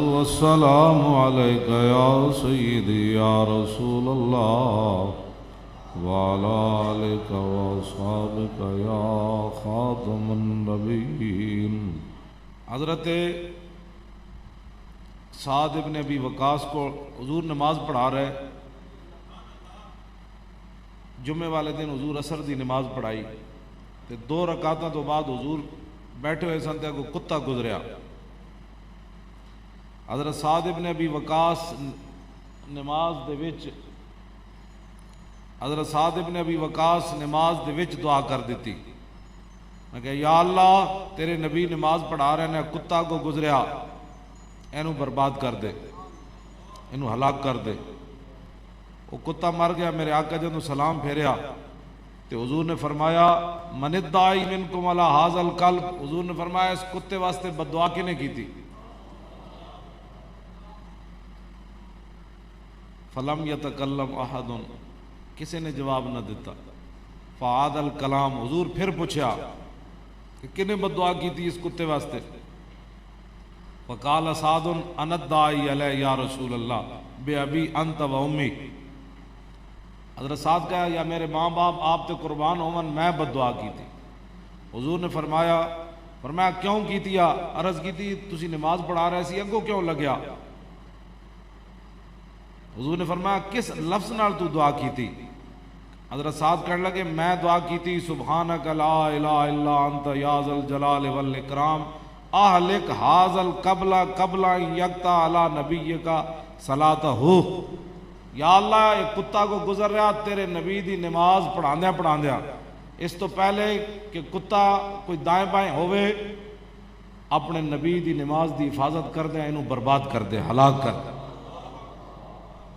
والسلام عليك يا سيدي يا رسول الله وعلى آلك وأصحابك يا خاتم النبيين۔ حضرت سعد ابن ابی وقاص کو حضور نماز پڑھا رہے، جمعے والے دن حضور عصر دی نماز پڑھائی تے 2 رکعتاں تو بعد حضور بیٹھے ہوئے سن تے کوئی کتا گزریا۔ حضرت سعد ابن ابی وقاص نماز دے وچ حضرت سعد ابن ابی وقاص نماز دے وچ دعا کر دیتی، میں کہ یا اللہ تیرے نبی نماز پڑھا رہے ہیں، کتا کو گزریا، اینو برباد کر دے، اینو ہلاک کر دے۔ وہ کتا مر گیا، میرے آقا جدوں سلام پھیریا تو حضور نے فرمایا من الداعی منکم علی ھذا الکلب، حضور نے فرمایا اس کتے واسطے بد دعا کنے کی تھی؟ فلم یتکلم احد، کسی نے جواب نہ دیتا۔ فعاد الکلام، حضور پھر پوچھا کہ کنے بد دعا کی تھی اس کتے واسطے؟ فقال سعد انا الداعی علیہ یا رسول اللہ بے ابی انت و امی۔ حضرت سعد کہا یا میرے ماں باپ آپ تے قربان ہومن، میں بد دعا کی تھی۔ حضور نے فرمایا کیوں کی تھی؟ عرض کی تھی تسی نماز پڑھا رہے سی، اگوں کیوں لگیا؟ حضور نے فرمایا کس لفظ نال تو دعا کی تھی؟ حضرت سعد کہنے لگے میں دعا کی تھی سبحانک لا الہ الا انت یا ذا الجلال والاکرام اہلک ھذا القبل قبل ان یقطع علی نبیک صلاتہ۔ یا اللہ ایک کتا کو گزر رہا تیرے نبی دی نماز پڑھاندیا اس تو پہلے کہ کتا کوئی دائیں بائیں ہوئے، اپنے نبی دی نماز دی حفاظت کر دے، انہوں برباد کر دے، ہلاک کر دے۔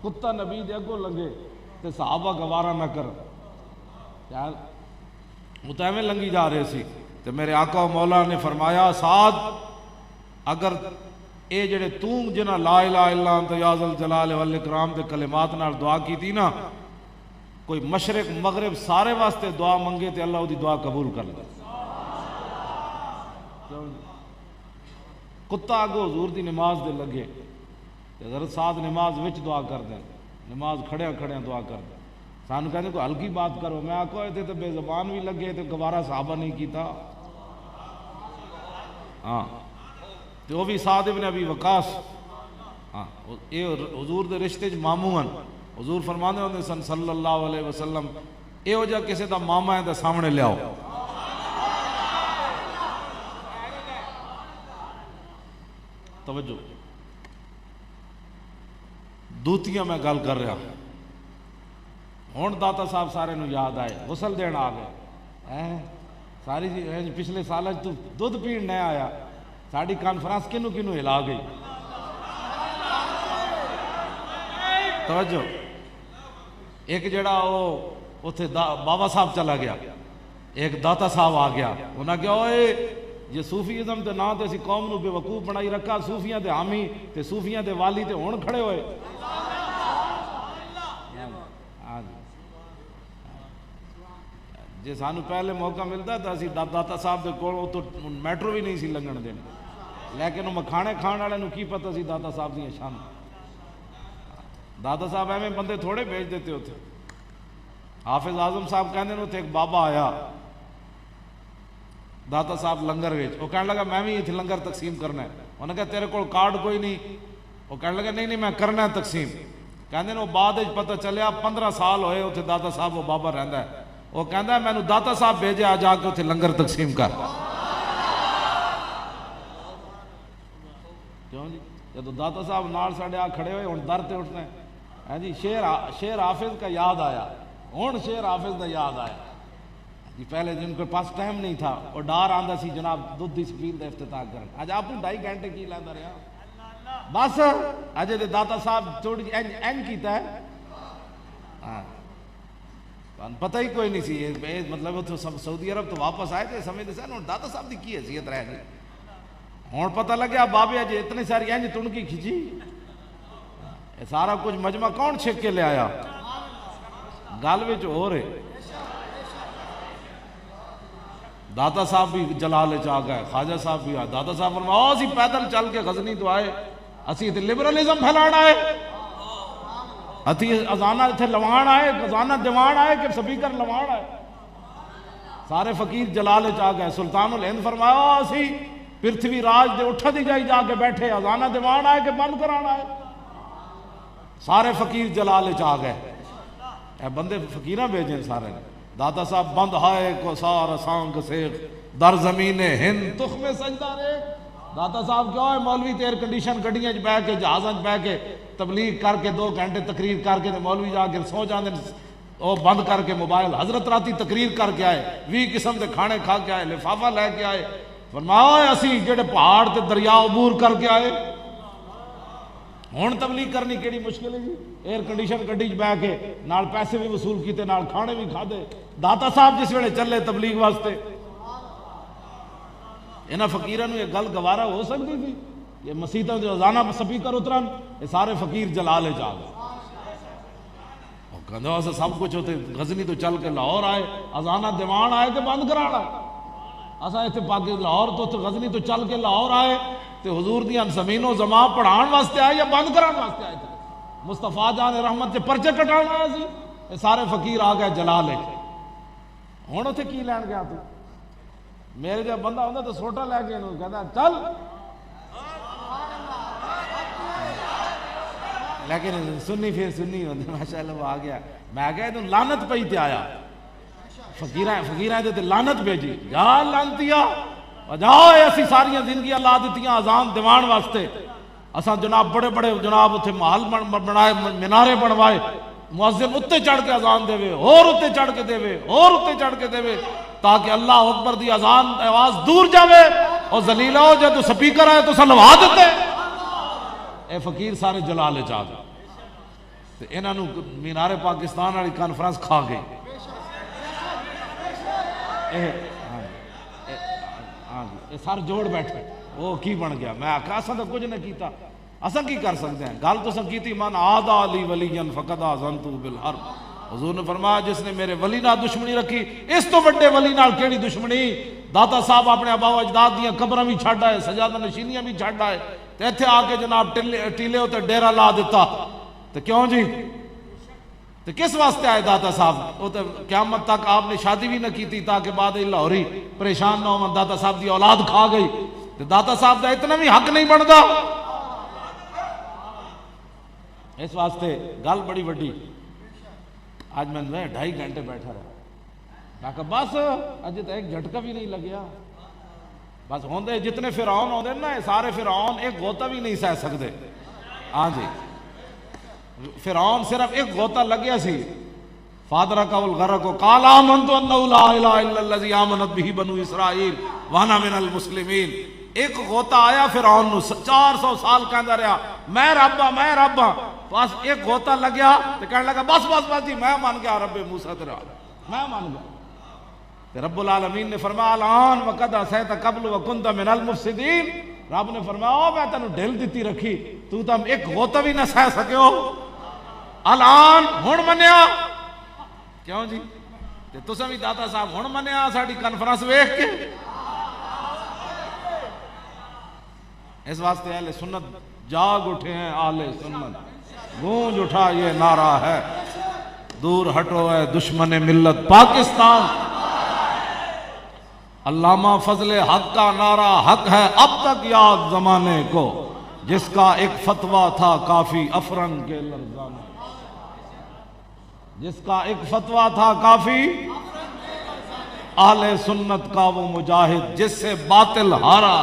کتا نبی دے اگوں لنگے تے صحابہ گوارا نہ کر، متعمے لنگی جا رہے سی تے میرے آقا و مولا نے فرمایا سعد اگر اے جڑے جنہ لا الہ الا انت یا ذا الجلال والاکرام دے کلمات نال دعا کی تھی نا، کوئی مشرق مغرب سارے واسطے دعا منگے تے اللہ دی دعا قبول کر لے۔ کتا اگو حضور دی نماز دے لگے تے حضرت سعد نماز وچ دعا کر دیں، نماز کھڑیاں دعا کر دیں۔ سانو کہتے کوئی ہلکی بات کرو، میں آکو تے تے بے زبان بھی لگے تے گوارا صحابہ نہیں کیتا۔ ہاں تو وہ بھی سعد ابن ابی وقاص، ہاں یہ حضور دے رشتے چ ماموں ہیں۔ حضور فرماندے ہوندے سن صلی اللہ علیہ وسلم اے ہو جا کسی دا ماما ہے تے سامنے لیاؤ۔ توجہ، دوتیاں میں گل کر رہا ہوں، داتا صاحب سارے نو یاد آئے، غسل دین آ گئے، ساری پچھلے سال تو دودھ پین نہیں آیا، ساری کانفرنس کنو ہلا گئی۔ توجہ، ایک جڑا وہ اتھے بابا صاحب چلا گیا، ایک داتا صاحب آ گیا، انہاں کہا اوئے یہ صوفیزم تے نا تے اسی قوم نو بے وقوف بنائی رکھا، صوفیاں تے حامی تے صوفیاں تے والی تے ہون کھڑے ہوئے۔ جے سانو پہلے موقع ملتا تو اسی داتا صاحب دے کول تو میٹرو بھی نہیں سی لنگن دینا، لیکن وہ مکھانے کھان والے نو کی پتہ سی داتا صاحب دی شان۔ داتا صاحب ایویں بندے تھوڑے بھیج دیتے ہوتے۔ حافظ اعظم صاحب کہندے نے ایک بابا آیا داتا صاحب لنگر وچ، وہ کہنے لگا میں بھی اتنے لنگر تقسیم کرنا ہے۔ انہوں نے کہا تیرے کول کارڈ کوئی نہیں؟ وہ کہنے لگا نہیں میں کرنا ہے تقسیم۔ کہندے نے وہ بعد وچ پتہ چلیا 15 سال ہوئے اتنے داتا صاحب وہ بابا رہندا ہے، وہ کہندا ہے میں نے داتا صاحب بھیجے آ جا کے اتنے لنگر تقسیم کر۔ کیوں جی؟ جب داتا صاحب نال ساڈے آ کھڑے ہوئے، ہن در تے اٹھنا ہے جی، شیر حافظ کا یاد آیا، ہن شیر حافظ کا یاد آیا جی۔ پہلے جن کے پاس ٹائم نہیں تھا، وہ ڈار آندا سی جناب دودھ دی سپیل دا افتتاح کرن، اج آپ 2.5 گھنٹے کی لیندا رہا بس، اج دے داتا صاحب تھوڑی این کیتا ہے، ہاں پتہ ہی کوئی نہیں سی، مطلب سعودی عرب تو واپس آئے تھے، سمجھتے سن ہوں داتا صاحب کی کی حیثیت رہ گئی، ہوں پتہ لگیا بابے اج اتنی ساری انج تنکی کھچی، سارا کچھ مجمع کون چھک کے لے آیا؟ گل وچ ہو رہے داتا صاحب بھی جلال چ آ گئے، خواجہ صاحب بھی آئے، داتا صاحب فرمایا اسی پیدل چل کے غزنی تو آئے، اسی تے لبرلزم پھیلانا ہے، اتی ازانہ اتنے لوان آئے، ازانہ دیوان آئے کہ سپیکر لوان آئے. سارے فقیر جلال چاہ گئے. سلطان الہند فرمایا اسی پرتھوی راج دے اٹھا دی جائی جا کے بیٹھے، ازانہ دیوان آئے کہ بند کرانا ہے. سارے فقیر جلال چاہ گئے. اے بندے فقیرہ بھیجیں سارے نے. داتا صاحب بند ہائے کو سار سانگ سیخ در زمین ہند تخم سجدہ رے. داتا صاحب کیوں ہے مولوی تے ایئر کنڈیشن گڈیاں چ بہ کے جہازاں چ بہ کے تبلیغ کر کے 2 گھنٹے تقریر کر کے مولوی جا کے سو جاندے او بند کر کے موبائل. حضرت راتی تقریر کر کے آئے، 20 قسم دے کھانے کھا کے آئے، لفافہ لے کے آئے. فرمایا اسی جڑے پہاڑ تے دریا عبور کر کے آئے ہن تبلیغ کرنی کیڑی مشکل ہے جی. ایئر کنڈیشن گڈی چ بہ کے نال پیسے بھی وصول کیتے نال کھانے بھی کھادے. داتا صاحب جس ویلے چلے تبلیغ واسطے انہاں فقیراں نوں یہ گل گوارا ہو سکتی تھی؟ یہ مسیتاں جو ازانہ سپیکر اترن یہ سارے فقیر جلال چاہ گئے. کہندے اسا سب کچھ ہوتے غزنی تو چل کے لاہور آئے، ازانہ دیوان آئے کہ بند کرانا. اسا ایتھے پاکستان لاہور تو غزنی تو چل کے لاہور آئے تے حضور دیاں زمین و زمان پڑھان واسطے آئے یا بند کران واسطے آئے تھے؟ مصطفیٰ جان رحمت سے پرچے کٹان آیا سی. یہ سارے فقیر آ گئے جلال ہے. ہن اوتھے کی لین گیا تو؟ میرے جب بندہ ہوندا تو سوٹا لے کے انہوں کہتا چل، لیکن سنی پھر سنی ہوندے ماشاءاللہ وہ آ گیا. میں کہا تو لعنت پئی تے آیا فقیراں دے تے لعنت بھیجی. جا لعنتیا جاؤ اسی ساریاں زندگیاں لا دتیاں اذان دیوان واسطے. اساں جناب بڑے بڑے جناب اتنے محل بنائے، مینارے بنوائے، مؤذن اتنے چڑھ کے اذان دے اور اتنے چڑھ کے دے اور اتنے چڑھ کے دے تاکہ اللہ اکبر دی اذان آواز دور جاوے اور ذلیل ہو جے تو سپیکر آئے تو سلوا دیتے. اے فقیر سارے جلال چاہ گئے. انہاں نوں مینار پاکستان والی کانفرنس کھا گئی. سر جوڑ بیٹھے وہ کی بن گیا. میں آکھا اساں تو کچھ نہ کیتا، اساں کی کر سکتے ہیں؟ گل تو اساں کیتی من عادى علی ولی فقد آذنتہ بالحرب. حضور نے فرمایا جس نے میرے ولی نال دشمنی رکھی اس تو بڑے ولی نال کیڑی دشمنی. داتا صاحب اپنے آبا و اجداد دیاں قبراں بھی چھڈ آئے، سجادہ نشینیاں بھی چھڈ آئے تے ایتھے آ کے جناب ٹیلے ہوتے ڈیرا لا دیتا. تو کیوں جی؟ تو کس واسطے آئے داتا صاحب؟ وہ تو قیامت تک آپ نے شادی بھی نہ کی تھی تاکہ بعد لاہوری پریشان نہ ہو. داتا صاحب دی اولاد کھا گئی تو داتا صاحب دا اتنا بھی حق نہیں بنتا. اس واسطے گل بڑی وڈی. آج میں 2.5 گھنٹے بیٹھا رہا. میں کہا بس اج تو ایک جھٹکا بھی نہیں لگیا. بس ہوندے جتنے فرعون ہوندے نا سارے فرعون ایک غوطہ بھی نہیں سہ سکتے. ہاں جی فرعون صرف ایک غوطہ لگیا سی. فادرک الغرق قال آمنت انہ لا الہ الا الذی آمنت بہ بنو اسرائیل وانا من المسلمین. ایک غوطہ آیا فرعون نو 400 سال کہندا رہا میں رب ہاں میں رب ہاں. بس ایک غوطہ لگیا تو کہنے لگا بس بس بس جی میں مان گیا رب موسیٰ تیرا میں مان گیا. رب العالمین نے فرمایا الان وقد عصیت قبل وکنت من المفسدین. رب نے فرمایا میں تینوں ڈھیل دیتی رکھی تو تم ایک غوطہ بھی نہ سہ سکے ہو. الان ہن منیا کیوں جی؟ تے تساں بھی داتا صاحب ہن منیا ساڈی کانفرنس ویکھ کے. اس واسطے اہل سنت جاگ اٹھے ہیں. اہل سنت گونج اٹھا یہ نعرہ ہے دور ہٹو ہے دشمن ملت پاکستان. علامہ فضل حق کا نعرہ حق ہے اب تک یاد زمانے کو جس کا ایک فتویٰ تھا کافی افرن کے لرزانے. جس کا ایک فتویٰ تھا کافی اہل سنت کا وہ مجاہد جس سے باطل ہارا.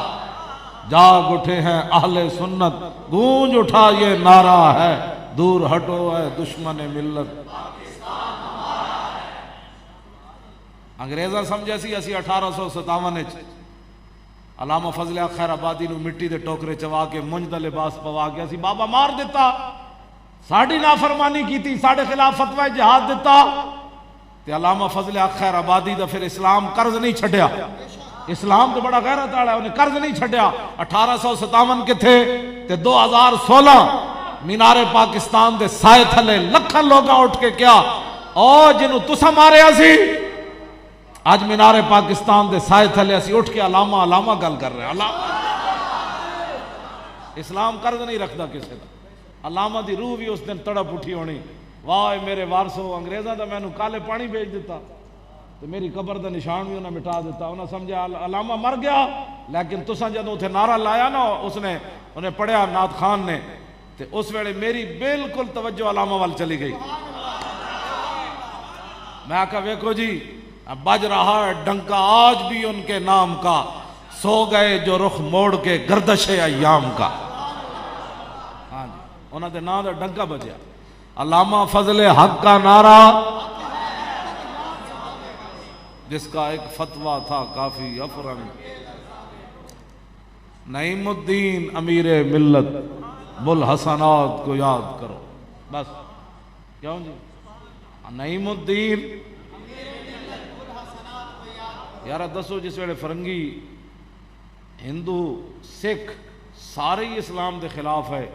جاگ اٹھے ہیں اہل سنت گونج اٹھا یہ نعرہ ہے دور ہٹو ہے دشمن ملت. انگریزاں سمجھے سی اسی 1857 علامہ فضل خیر آبادی نو مٹی دے ٹوکرے چوا کے منج دا لباس پوا کے اسی بابا مار دیتا. ساڑی نافرمانی کی تھی ساڑے خلاف فتوی جہاد دیتا تے علامہ فضل خیر آبادی دا پھر اسلام قرض نہیں چھڈیا. اسلام تو بڑا غیرت والا ہے انہیں قرض نہیں چھڈیا. 1857 کے تھے تے 2016 مینار پاکستان دے سائے تھلے لکھن لوگاں اٹھ کے کیا او جنہوں تسا مارے سی آج مینار پاکستان دے سائے تھلے اسی اٹھ کے علامہ علامہ گل کر رہے ہیں. علامہ اسلام قرض نہیں رکھتا کسی کا۔ علامہ دی روح بھی اس دن تڑپ اٹھی ہونی، واہ میرے وارثو، انگریزاں دا مینوں کالے پانی بھیج دیتا تو میری قبر دا نشان بھی انہیں مٹا دیتا۔ انہیں سمجھا علامہ مر گیا، لیکن تساں جدوں اتنے نعرہ لایا نا، اس نے انہیں پڑھیا نعت خان نے، تو اس ویلے میری بالکل توجہ علامہ وال چلی گئی۔ میں کہا ویکھو جی بج رہا ہے ڈنکا آج بھی ان کے نام کا، سو گئے جو رخ موڑ کے گردش ایام کا۔ ہاں جی، انہوں نے نام دا ڈنکا بجیا۔ علامہ فضل حق کا نعرہ، جس کا ایک فتویٰ تھا کافی افرنگ، نعیم الدین امیر ملت بوالحسنات کو یاد کرو۔ بس کیوں جی نعیم الدین یارہ دسو، جس ویلے فرنگی ہندو سکھ سارے ہی اسلام دے خلاف ہے،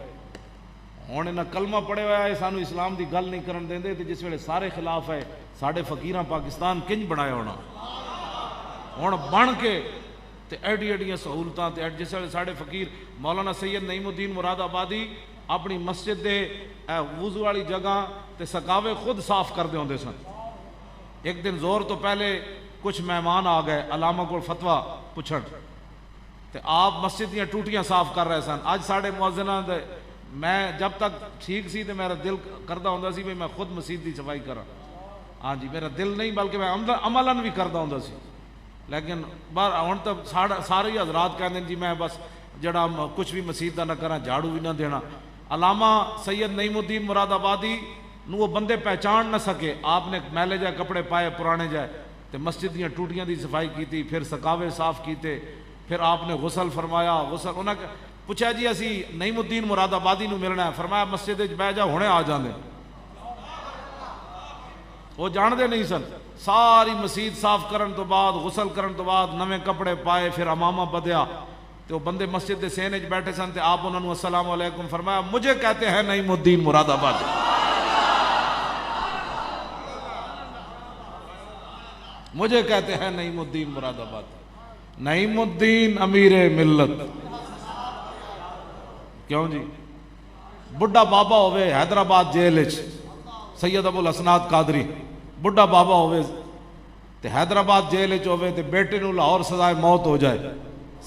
ہوں انہیں کلمہ پڑھے ہوا ہے سانو اسلام دی گل نہیں کرن دیندے، تے جس ویلے سارے خلاف ہے ساڑھے فقیراں پاکستان کنج بنایا ہونا، ہوں بن کے تے ایڈی ایڈیاں سہولتاں تے جس ویلے ساڑھے فقیر مولانا سید نعیم الدین مراد آبادی اپنی مسجد دے وضو والی جگہ تے سکاوے خود صاف کر دے ہوندے سن۔ ایک دن زور تو پہلے کچھ مہمان آ گئے علامہ کو فتویٰ پوچھن، تے آپ مسجد دیاں ٹوٹیاں صاف کر رہے سن۔ اج ساڑھے مؤذناں دے میں جب تک ٹھیک سی تے میرا دل کردا ہوندا سی میں خود مسجد دی صفائی کراں، ہاں جی میرا دل نہیں بلکہ میں عملاً بھی کردا ہوندا سی، لیکن ہن تو سارے ہی حضرات کہندے جی میں بس جڑا کچھ بھی مسجد دا نہ کراں، جھاڑو بھی نہ دینا۔ علامہ سید نعیم الدین مراد آبادی نو وہ بندے پہچان نہ سکے، آپ نے میلے جائے کپڑے پائے پرانے جائے تے مسجد دیاں ٹوٹیاں دی صفائی کیتی، پھر سکاوے صاف کیتے، پھر آپ نے غسل فرمایا۔ غسل انہاں پوچھا جی اسی نعیم الدین مراد آبادی نو ملنا ہے، فرمایا مسجد وچ بیٹھ جا ہونے آ جاندے۔ وہ جان دے نہیں سن، ساری مسجد صاف کرن تو بعد غسل کرن تو بعد نویں کپڑے پائے، پھر امامہ بدیا، تو وہ بندے مسجد دے سین وچ بیٹھے سن تے آپ انہوں نے السلام علیکم فرمایا، مجھے کہتے ہیں نعیم الدین مراد آبادی، مجھے کہتے ہیں نعیم الدین مراد آبادی، نعیم الدین امیر ملت۔ کیوں جی بڑھا بابا ہوئے حیدرآباد جیل وچ، سید ابو الحسنات قادری بڑھا بابا ہوئے تے حیدرآباد جیل وچ ہوئے تے بیٹے نو لاہور سزائے موت ہو جائے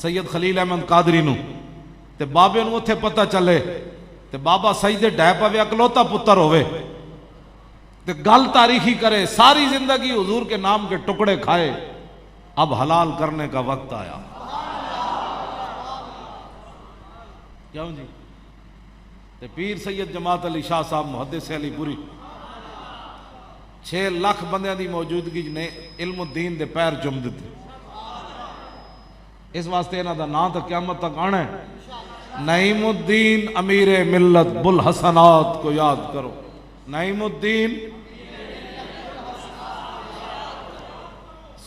سید خلیل احمد قادری نو، تے بابے نو اتھے پتہ چلے تے بابا سجدے ڈھے پوے اکلوتا پتر ہوئے تے گل تاریخی کرے، ساری زندگی حضور کے نام کے ٹکڑے کھائے، اب حلال کرنے کا وقت آیا۔ کیوں جی تے پیر سید جماعت علی شاہ صاحب محدث علی پوری 6 لاکھ بندیاں دی موجودگی نے علم الدین دے پیر چوم دیتے، اس واسطے انہاں دا نام تو قیامت تک آنا ہے۔ نعیم الدین امیر ملت بوالحسنات کو یاد کرو، نعیم الدین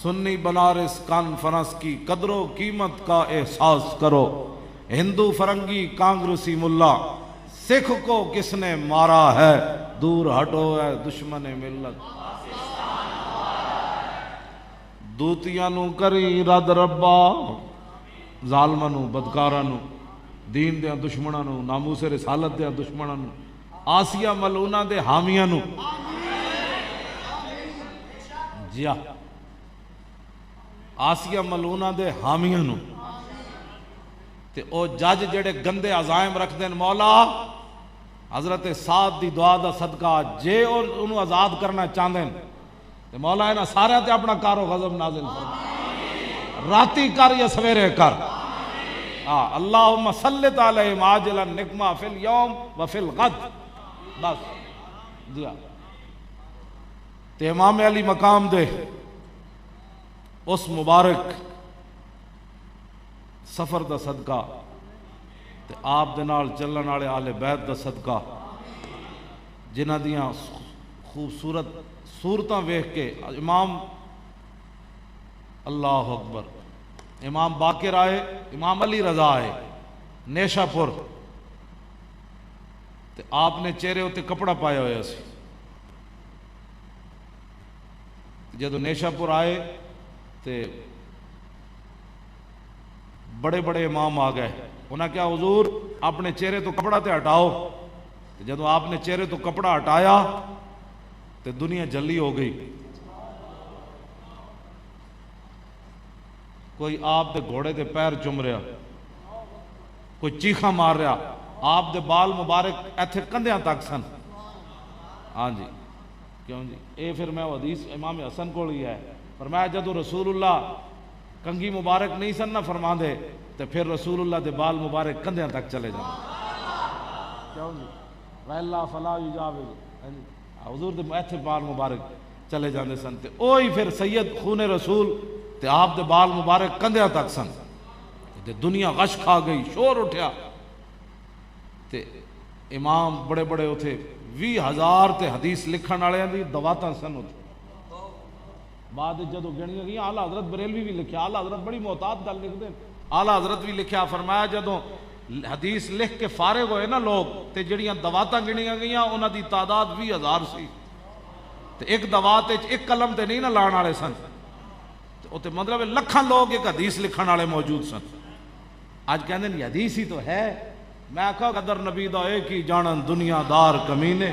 سنی بنارس کانفرنس کی قدر و قیمت کا احساس کرو، ہندو فرنگی کانگریسی ملا سکھ کو کس نے مارا ہے، دور ہٹو ہے دشمن ملت، دوتیاں نو کری رد ربا، ظالماں نو بدکاراں نو، دین دیاں دشمناں نو، ناموس رسالت دیاں دشمناں نو، آسیہ ملعونہ دے حامیاں نو، جیا آسیہ ملعونہ دے حامیاں نو، تے او جج جڑے گندے عزائم رکھ دین، مولا حضرت سعد دی دعا دا صدقہ جے انہوں آزاد کرنا چاہندے تے مولا انہاں سارے تے اپنا کار و غضب نازل فرما، راتی کر یا سویرے کر، اللہم سلط علیہم عاجلا نقمہ فی اليوم و فی الغد، بس دیا تے امام علی مقام دے اس مبارک سفر دا صدقہ تے آپ دے نال چلن والے آل بیت دا صدقہ، جنہ دیاں خوبصورت صورتاں ویکھ کے امام اللہ اکبر امام باقر آئے، امام علی رضا آئے نیشہ پور، تے آپ نے چہرے ہوتے کپڑا پایا ہویا سی، جدو نیشہ پور آئے تے بڑے بڑے امام آ گئے، انہاں کیا حضور اپنے چہرے تو کپڑا تے ہٹاؤ، جدو آپ نے چہرے تو کپڑا ہٹایا تو دنیا جلی ہو گئی. کوئی آپ دے گھوڑے دے پیر چم رہا، کوئی چیخا مار رہا، آپ دے بال مبارک ایتھے کندھیاں تک سن. ہاں جی کیوں جی، اے پھر میں وہ حدیث امام حسن کو ہی ہے، فرمایا جدو رسول اللہ کنگھی مبارک نہیں سن نہ فرما دے تو پھر رسول اللہ دے بال مبارک کندھیاں تک چلے جاندے. کیوں جی وَإِلَّا فَلَا يُجَاوِزُ، حضور دے ایتھے بال مبارک چلے جاندے سن. تے اوہی پھر سید خون رسول تے آپ دے بال مبارک کندھیاں تک سن. تے دنیا غش کھا گئی، شور اٹھیا. تے امام بڑے بڑے اتھے 20,000 تے حدیث لکھن والے دی دواتاں سن. اتھے بعد جدو گنیاں گئی اعلیٰ حضرت بریلوی بھی لکھیا، اعلیٰ حضرت بڑی محتاط گل لکھ دے، اعلیٰ حضرت بھی لکھیا، فرمایا جدو حدیث لکھ کے فارغ ہوئے نا لوگ تے جڑیاں دواتاں گنیاں گئیاں انہاں دی تعداد 20,000 سی. تے ایک دوات ایک قلم تے نہیں نہ لان والے سن، تے مطلب لکھاں لوگ ایک حدیث لکھن والے موجود سن. آج کہندے ہیں حدیث ہی تو ہے. میں آکھا قدر نبی دا ایک ہی جانن دنیا دار کمینے،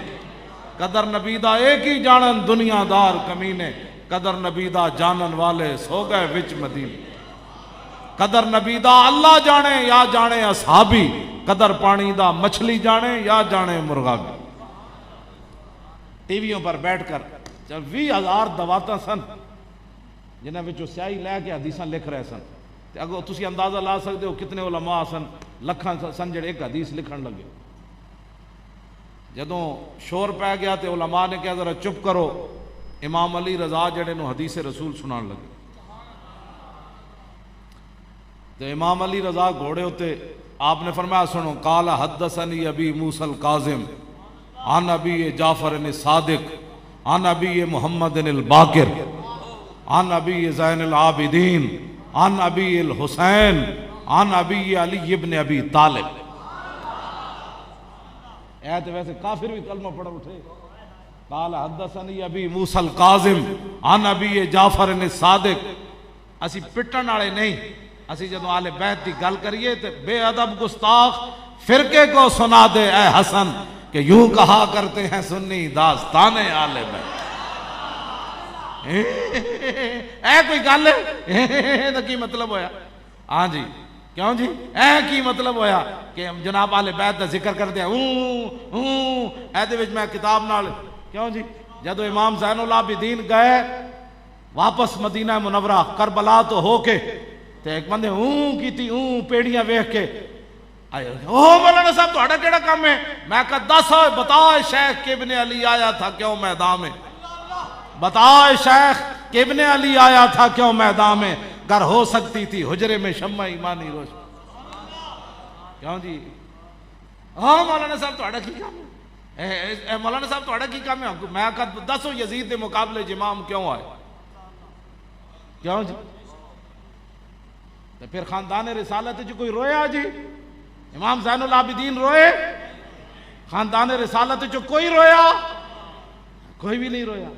قدر نبی دا ایک ہی جانن دنیا دار کمینے، قدر نبی دا جانن والے سو گئے وچ مدینے. قدر نبی دا اللہ جانے یا جانے اصحابی، قدر پانی دا مچھلی جانے یا جانے مرغابی. ٹی ویوں پر بیٹھ کر 20,000 دواتاں سن جنہاں وچوں سیاہی لے کے حدیثاں لکھ رہے سن. اگو تسی اندازہ لا سکتے ہو کتنے علماء سن، لکھاں سن جڑے ایک حدیث لکھن لگے. جدوں شور پہ گیا تے علماء نے کہا ذرا چپ کرو، امام علی رضا جڑے نو حدیث رسول سنان لگے. تے امام علی رضا گھوڑے ہوتے آپ نے فرمایا سنو، قال حدثنی ابی موسیٰ الکاظم عن ابی جعفر الصادق عن ابی محمد الباقر عن ابی زین العابدین عن ابی الحسین عن ابی علی ابن ابی طالب. اے تو ویسے کافر بھی کلمہ پڑھ اٹھے. قال حدثنی ابی موسیٰ الکاظم عن ابی جعفر الصادق. اسی پٹن والے نہیں، اسی جدو آل بیت دی گل کریے تے بے ادب گستاخ فرقے کو سنا دے اے حسن کہ یوں کہا کرتے ہیں سنی داستان آل بیت. اے کوئی گل ہے تو کی مطلب ہویا؟ ہاں جی کیوں جی اے کی مطلب ہویا کہ جناب آل بیت دا ذکر کر دیا اے دے وچ میں کتاب نال کیوں جی جدو امام زین العابدین گئے واپس مدینہ منورہ کربلا تو ہو کے تے ایک بندے کیتی پیڑیاں ویکھ کے آئے مولانا صاحب تہاڈا کیڑا کام ہے؟ میں کہا دس بتا شیخ ابن علی آیا تھا کیوں میدان میں، بتا شیخ ابن علی آیا تھا کیوں میدان میں، گر ہو سکتی تھی حجرے میں شمع ایمانی روشن. کیوں جی ہاں مولانا صاحب تہاڈا کی کام ہے؟ مولانا صاحب تہاڈا کی کام ہے؟ میں کہا دسو یزید دے مقابلے امام کیوں آئے؟ کیوں جی پھر خاندان رسالت جو کوئی رویا جی؟ امام زین العابدین روئے؟ خاندان رسالت جو کوئی رویا؟ کوئی بھی نہیں رویا.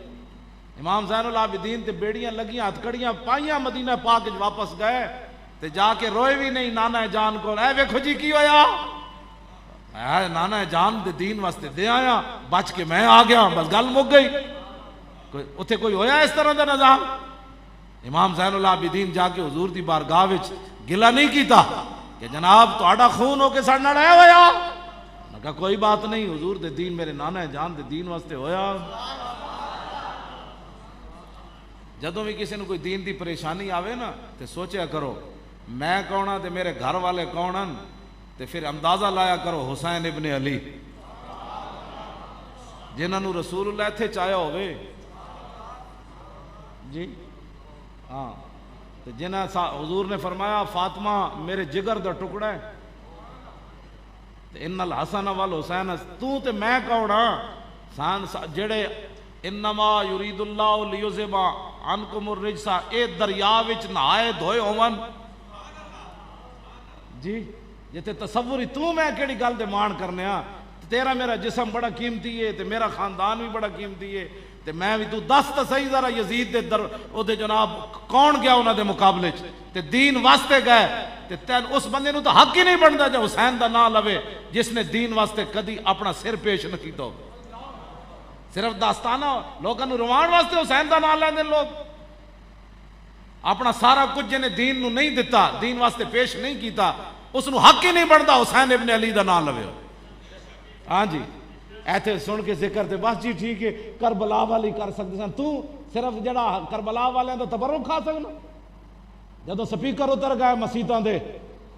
امام زین العابدین تے بیڑیاں لگیاں ہتھکڑیاں پائیاں مدینہ پاک واپس گئے تے جا کے روئے بھی نہیں نانا جان کو. اے ویکھو جی کی ہویا؟ اے نانا جان دے دین واسطے دے آیا، بچ کے میں آ گیا، بس گل مک گئی. اتھے کوئی ہویا اس طرح دا نظام؟ امام زین العابدین جا کے حضور دی بارگاہ وچ گلہ نہیں کیتا کہ جناب تہاڈا خون ہو کے ساڈے نال اے ہویا؟ میں کہا کوئی بات نہیں، حضور دے دین میرے نانا جان دے دین واسطے ہویا. جدوں بھی کسی نے کوئی دین دی پریشانی آوے نا تے سوچیا کرو میں کون ہاں تے میرے گھر والے کون ہن، تے پھر اندازہ لایا کرو حسین ابن علی جنہاں نو رسول اللہ ایتھے چاہیا ہوئے جی ہاں تے جنہاں حضور نے فرمایا فاطمہ میرے جگر دا ٹکڑا ہے تے ان الحسن والحسین تو تے میں کون ہاں جڑے انما یرید اللہ لیذھب عنکم الرجس اے دریا وچ نہائے دھوئے ہون جی جتے تصور ہی تو میں کیڑی گل دے مان کرنے ہاں تیرا میرا جسم بڑا قیمتی ہے تے میرا خاندان بھی بڑا قیمتی ہے تے میں بھی تو دس تے صحیح ذرا یزید دے او دے جناب کون گیا انہاں دے مقابلے چ تے دین واسطے گئے تے تین اس بندے نو تو حق ہی نہیں بندا جو حسین دا نام لوے جس نے دین واسطے کدی اپنا سر پیش نہ کیتا ہو. صرف داستانہ لوگوں نو روان واسطے حسین دا نام لیندے لوگ, اپنا سارا کچھ جنے دین نو نہیں دتا, دین واسطے پیش نہیں کیتا, اس نو حق ہی نہیں بندا حسین ابن علی دا نام لوے. ہاں جی ایتھے سن کے ذکر تے بس جی ٹھیک ہے کربلا والی کر سکتے سن, تو صرف جڑا کربلا والے تو تبرک کھا سکنا. جدو سپیکر اتر گئے مسیتاں دے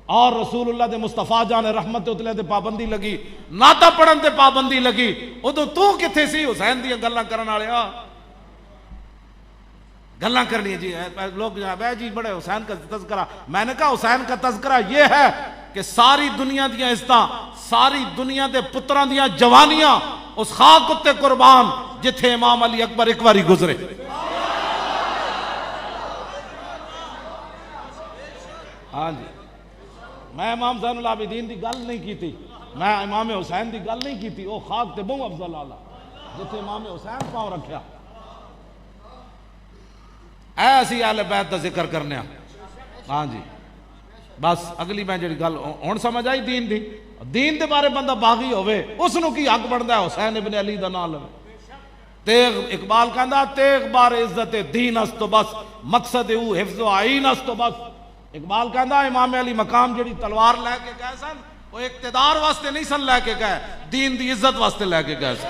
اور رسول اللہ دے مصطفیٰ جان رحمت اتلے دے پابندی لگی, ناتا پڑھن دے پابندی لگی, ادو تو کتھے سی حسین دی گلاں کرن والے گلاں کرنی جی لوگ جی بڑے حسین کا تذکرہ. میں نے کہا حسین کا تذکرہ یہ ہے کہ ساری دنیا دیاں عزتاں, ساری دنیا دے پتراں دیاں جوانیاں اس خاک اتے قربان جتھے امام علی اکبر ایک باری گزرے. ہاں جی میں امام زین العابدین دی گل نہیں کیتی, میں امام حسین دی گل نہیں کیتی, او خاک تے بہوں افضل آلہ جتھے امام حسین پاؤں رکھیا. ایسی اہل بیت دا ذکر کرنے. ہاں جی بس اگلی میں جڑی گل ہن سمجھ آئی دین دی, دین دے بارے بندہ باغی ہوئے اس نو کی حق بندا ہے حسین ابن علی دا نام لے. تیغ اقبال کہندا تیغ بار عزت دین است تو بس, مقصد او حفظ و عین است تو بس. اقبال کہندا امام علی مقام جڑی تلوار لے کے گئے سن وہ اقتدار واسطے نہیں سن لے کے گئے, دین دی عزت واسطے لے کے گئے سن.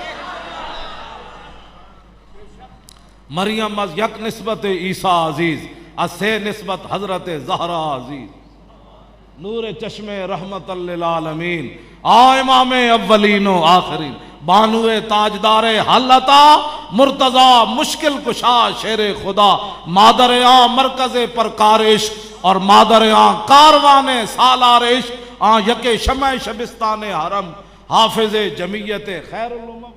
مریم از یک نسبت عیسیٰ عزیز, از سے نسبت حضرت زہرا عزیز. نور چشم رحمت للعالمین, امام اولین و آخرین, بانو تاجدار حلتا مرتضی مشکل کشا شیر خدا, مادر مرکز پرکارش اور مادر کاروان سالارش, یک شمع شبستان حرم, حافظ جمعیت خیر الامم.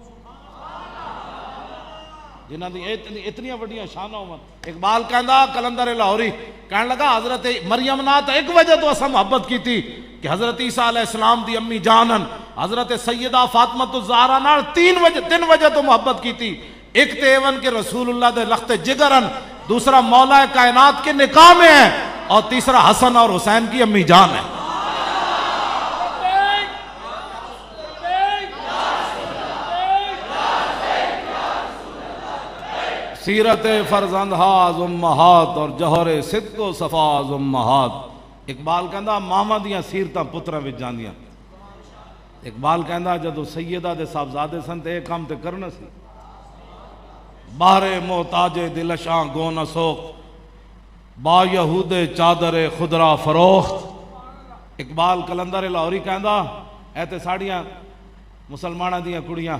جنہاں دی اتنی وڈیاں شاناں ہون. اقبال کہندا کلندر لاہوری کہن لگا حضرت مریم نہ تو ایک وجہ تو اساں محبت کیتی کہ حضرت عیسیٰ علیہ السلام دی امی جانن حضرت سیدہ فاطمہ الزہرا نال تین وجہ تو محبت کیتی. ایک تے ایون کہ رسول اللہ دے لخت جگرن, دوسرا مولا کائنات کے نکاح میں ہے, اور تیسرا حسن اور حسین کی امی جان ہے. سیرت فرزند ہاز امہات اور جوہر صدق و صفاز امہات. اقبال کہندا ماما دیاں سیرتاں پتراں وچ جاندیاں. اقبال کہندا جدو سیدہ دے صاحبزادے سن تے کام تے کرنا سی, باہر محتاج دلشاں گو نہ سوخت, با یہود چادر خدرا فروخت. اقبال کلندر لاہوری کہندا اے تے ساڑیاں مسلماناں دیاں کڑیاں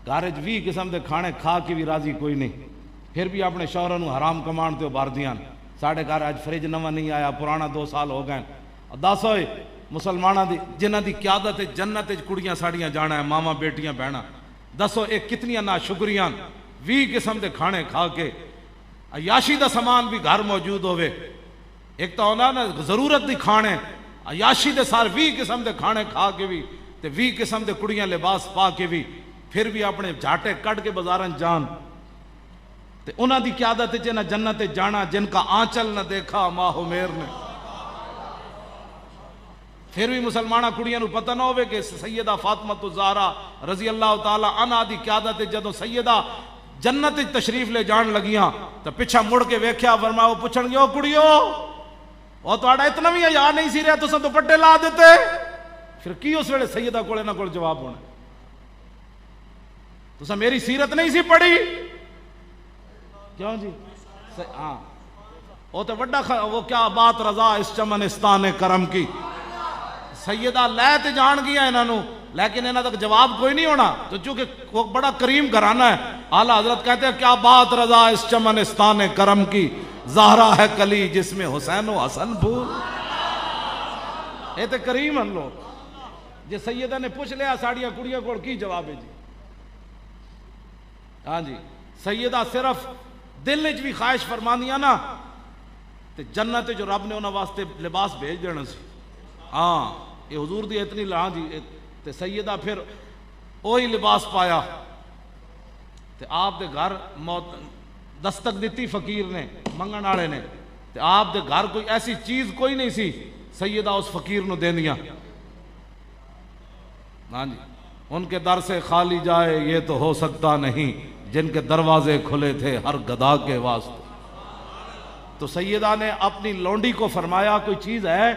گھر وچ 20 قسم دے کھانے کھا کے بھی راضی کوئی نہیں, پھر بھی اپنے شوہراں نوں حرام کمان تے ابھار دیاں. ساڑھے گھر اج فریج نواں نہیں آیا, پرانا 2 سال ہو گئے. دس ہوئے مسلماناں دی جنہاں دی قیادت جنت وچ کڑیاں ساڑیاں جانا ہے, ماواں بیٹیاں بہناں, دسو اے کتنیاں ناشکریاں. 20 قسم دے کھانے کھا کے عیاشی دا سامان بھی گھر موجود ہوئے. ایک تو ہونا نا ضرورت دی کھانے, عیاشی دے سارے 20 قسم دے کھانے کھا کے بھی تے 20 قسم دے کڑیاں لباس پا کے بھی, پھر بھی اپنے جھاٹے کٹ کے بازاراں جان. تے انہاں دی قیادت وچ نہ جنت جانا جن کا آنچل نہ دیکھا ماہ میر نے. پھر بھی مسلمانہ کڑیاں نو پتہ نہ ہوئے کہ سیدہ فاطمہ الزہرا رضی اللہ تعالی عنہا دی قیادت جدو سیدہ جنت تشریف لے جان لگیاں تو پچھا مڑ کے ویکھیا, فرمایا وہ پوچھن گے او کڑیو او تہاڈا اتنا بھی حیا نہیں سی رہا تساں دوپٹے لا دیتے. پھر کی اس ویلے سیدہ کولے نہ کول جواب ہونا, تساں میری سیرت نہیں سی پڑھی کیوں جی. ہاں وہ تو وڈا وہ کیا بات رضا اس چمنستان کرم کی. سیدہ لے تے جان گیا انہاں نو, لیکن انہاں تک جواب کوئی نہیں ہونا, تو چونکہ وہ بڑا کریم گھرانہ ہے. اعلیٰ حضرت کہتے ہیں کیا بات رضا اس چمنستان کرم کی, زہرا ہے کلی جس میں حسین و حسن پھول. یہ تے کریم ہن لوگ. جی سیدہ نے پوچھ لیا ساڑیاں کڑیاں کو کی جواب ہے جی. ہاں جی سیدہ صرف دل وچ بھی خواہش فرمانیاں نا تے جنت جو رب نے انہاں واسطے لباس بھیج دینا سی. ہاں یہ حضور دی اتنی ہاں جی. تے سیدہ پھر وہی لباس پایا تے آپ دے گھر موت دستک دیتی فقیر نے منگن والے نے تے آپ دے گھر کوئی ایسی چیز کوئی نہیں سی سیدہ اس فقیر نو دیندیاں. ہاں جی ان کے در سے خالی جائے یہ تو ہو سکتا نہیں جن کے دروازے کھلے تھے ہر گدھا کے واسطے. تو سیدہ نے اپنی لونڈی کو فرمایا کوئی چیز ہے؟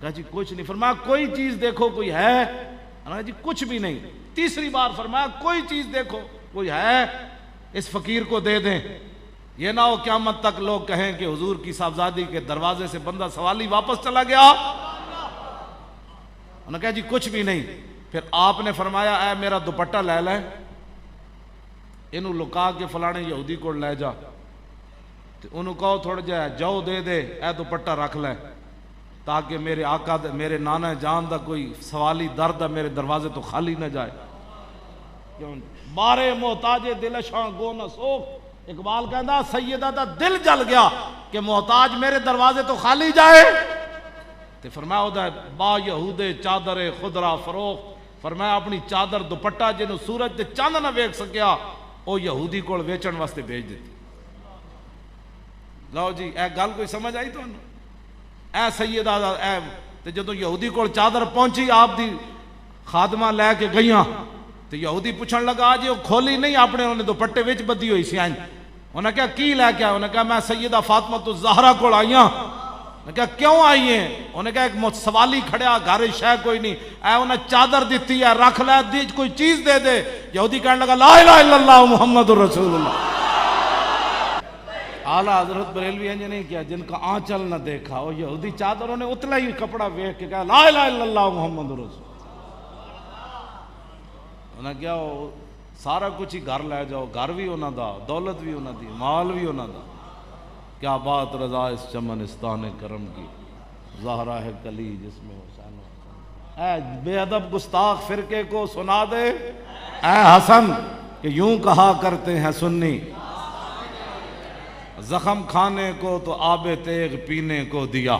کہا جی کچھ نہیں. فرمایا کوئی چیز دیکھو کوئی ہے؟ کہا جی کچھ بھی نہیں. تیسری بار فرمایا کوئی چیز دیکھو کوئی ہے اس فقیر کو دے دیں. یہ نہ ہو قیامت تک لوگ کہیں کہ حضور کی صاحبزادی کے دروازے سے بندہ سوالی واپس چلا گیا. انہوں نے کہا جی کچھ بھی نہیں. پھر آپ نے فرمایا اے میرا دوپٹہ لے لیں انہوں لکا کے فلانے یہودی کو لے جا تو انہوں کہو تھوڑا جا جو دے دے اے دوپٹہ رکھ لیں تاکہ میرے آقا میرے نانا جان دا کوئی سوالی درد میرے دروازے تو خالی نہ جائے. بارے محتاج دل شاں گو نہ سوکھ. اقبال کہندا سیدہ دا دل جل گیا کہ محتاج میرے دروازے تو خالی جائے. تے فرمایا دا با یہود چادر خضرا فروخت. فرمایا اپنی چادر دوپٹہ جنوں سورج تے چاند نہ ویکھ سکیا او یہودی کول ویچن واسطے بھیج دیتی. لو جی اے گل کوئی سمجھ آئی تانوں؟ اے سیدہ دا اے تے جدوں یہودی کول چادر پہنچی آپ دی خادمہ لے کے گئیاں تے یہودی پوچھن لگا جی وہ کھولی نہیں اپنے انہوں نے دوپٹے وچ بدی ہوئی سی. انہوں نے کہا کی لے کے آئے؟ انہوں نے کہا میں سیدہ فاطمہ الزہرا کول آئی ہاں. انہوں نے کہا کیوں آئی ہیں؟ انہوں نے کہا ایک سوالی کھڑیا گھر شے کوئی نہیں اے انہیں چادر دیتی ہے رکھ لے دی کوئی چیز دے دے. یہودی کہنے لگا لا الہ الا اللہ محمد رسول اللہ. اعلیٰ حضرت بریلوی انج نہیں کیا جن کا آنچل نہ دیکھا وہ یہودی چادروں نے اتلا ہی کپڑا ویکھ کے کہا لا الہ الا اللہ محمد رسول. انہیں کیا سارا کچھ ہی گھر لے جاؤ گھر بھی انہوں دا دولت بھی انہوں دی مال بھی انہوں دا. کیا بات رضا اس چمنستان کرم کی زہرا ہے کلی جس میں حسین و حسن. اے بے ادب گستاخ فرقے کو سنا دے اے حسن کہ یوں کہا کرتے ہیں سنی زخم کھانے کو تو آب تیغ پینے کو دیا.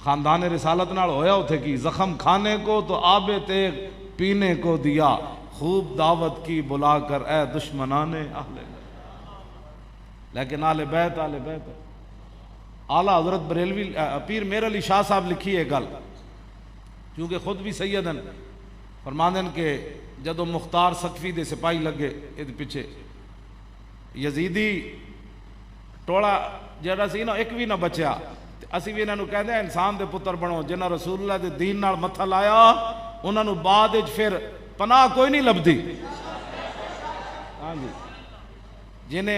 خاندان رسالت نال ہویا ہوتے کی زخم کھانے کو تو آب تیغ پینے کو دیا. خوب دعوت کی بلا کر اے دشمنان اہل لیکن آل بیت اعلیٰ حضرت بریلوی پیر میر علی شاہ صاحب لکھی ہے گل کیونکہ خود بھی سیدن فرماندن کہ جدو مختار سقفی دے سپاہی لگے ادھ پیچھے یزیدی ٹوڑا جڑا سی نا ایک بھی نہ بچیا. اسی بھی انہوں کہتے ہیں انسان دے پتر بنو جنہاں رسول اللہ دے دین نال متھا لایا انہوں بعد پھر پناہ کوئی نہیں لبدی. ہاں جی جنہیں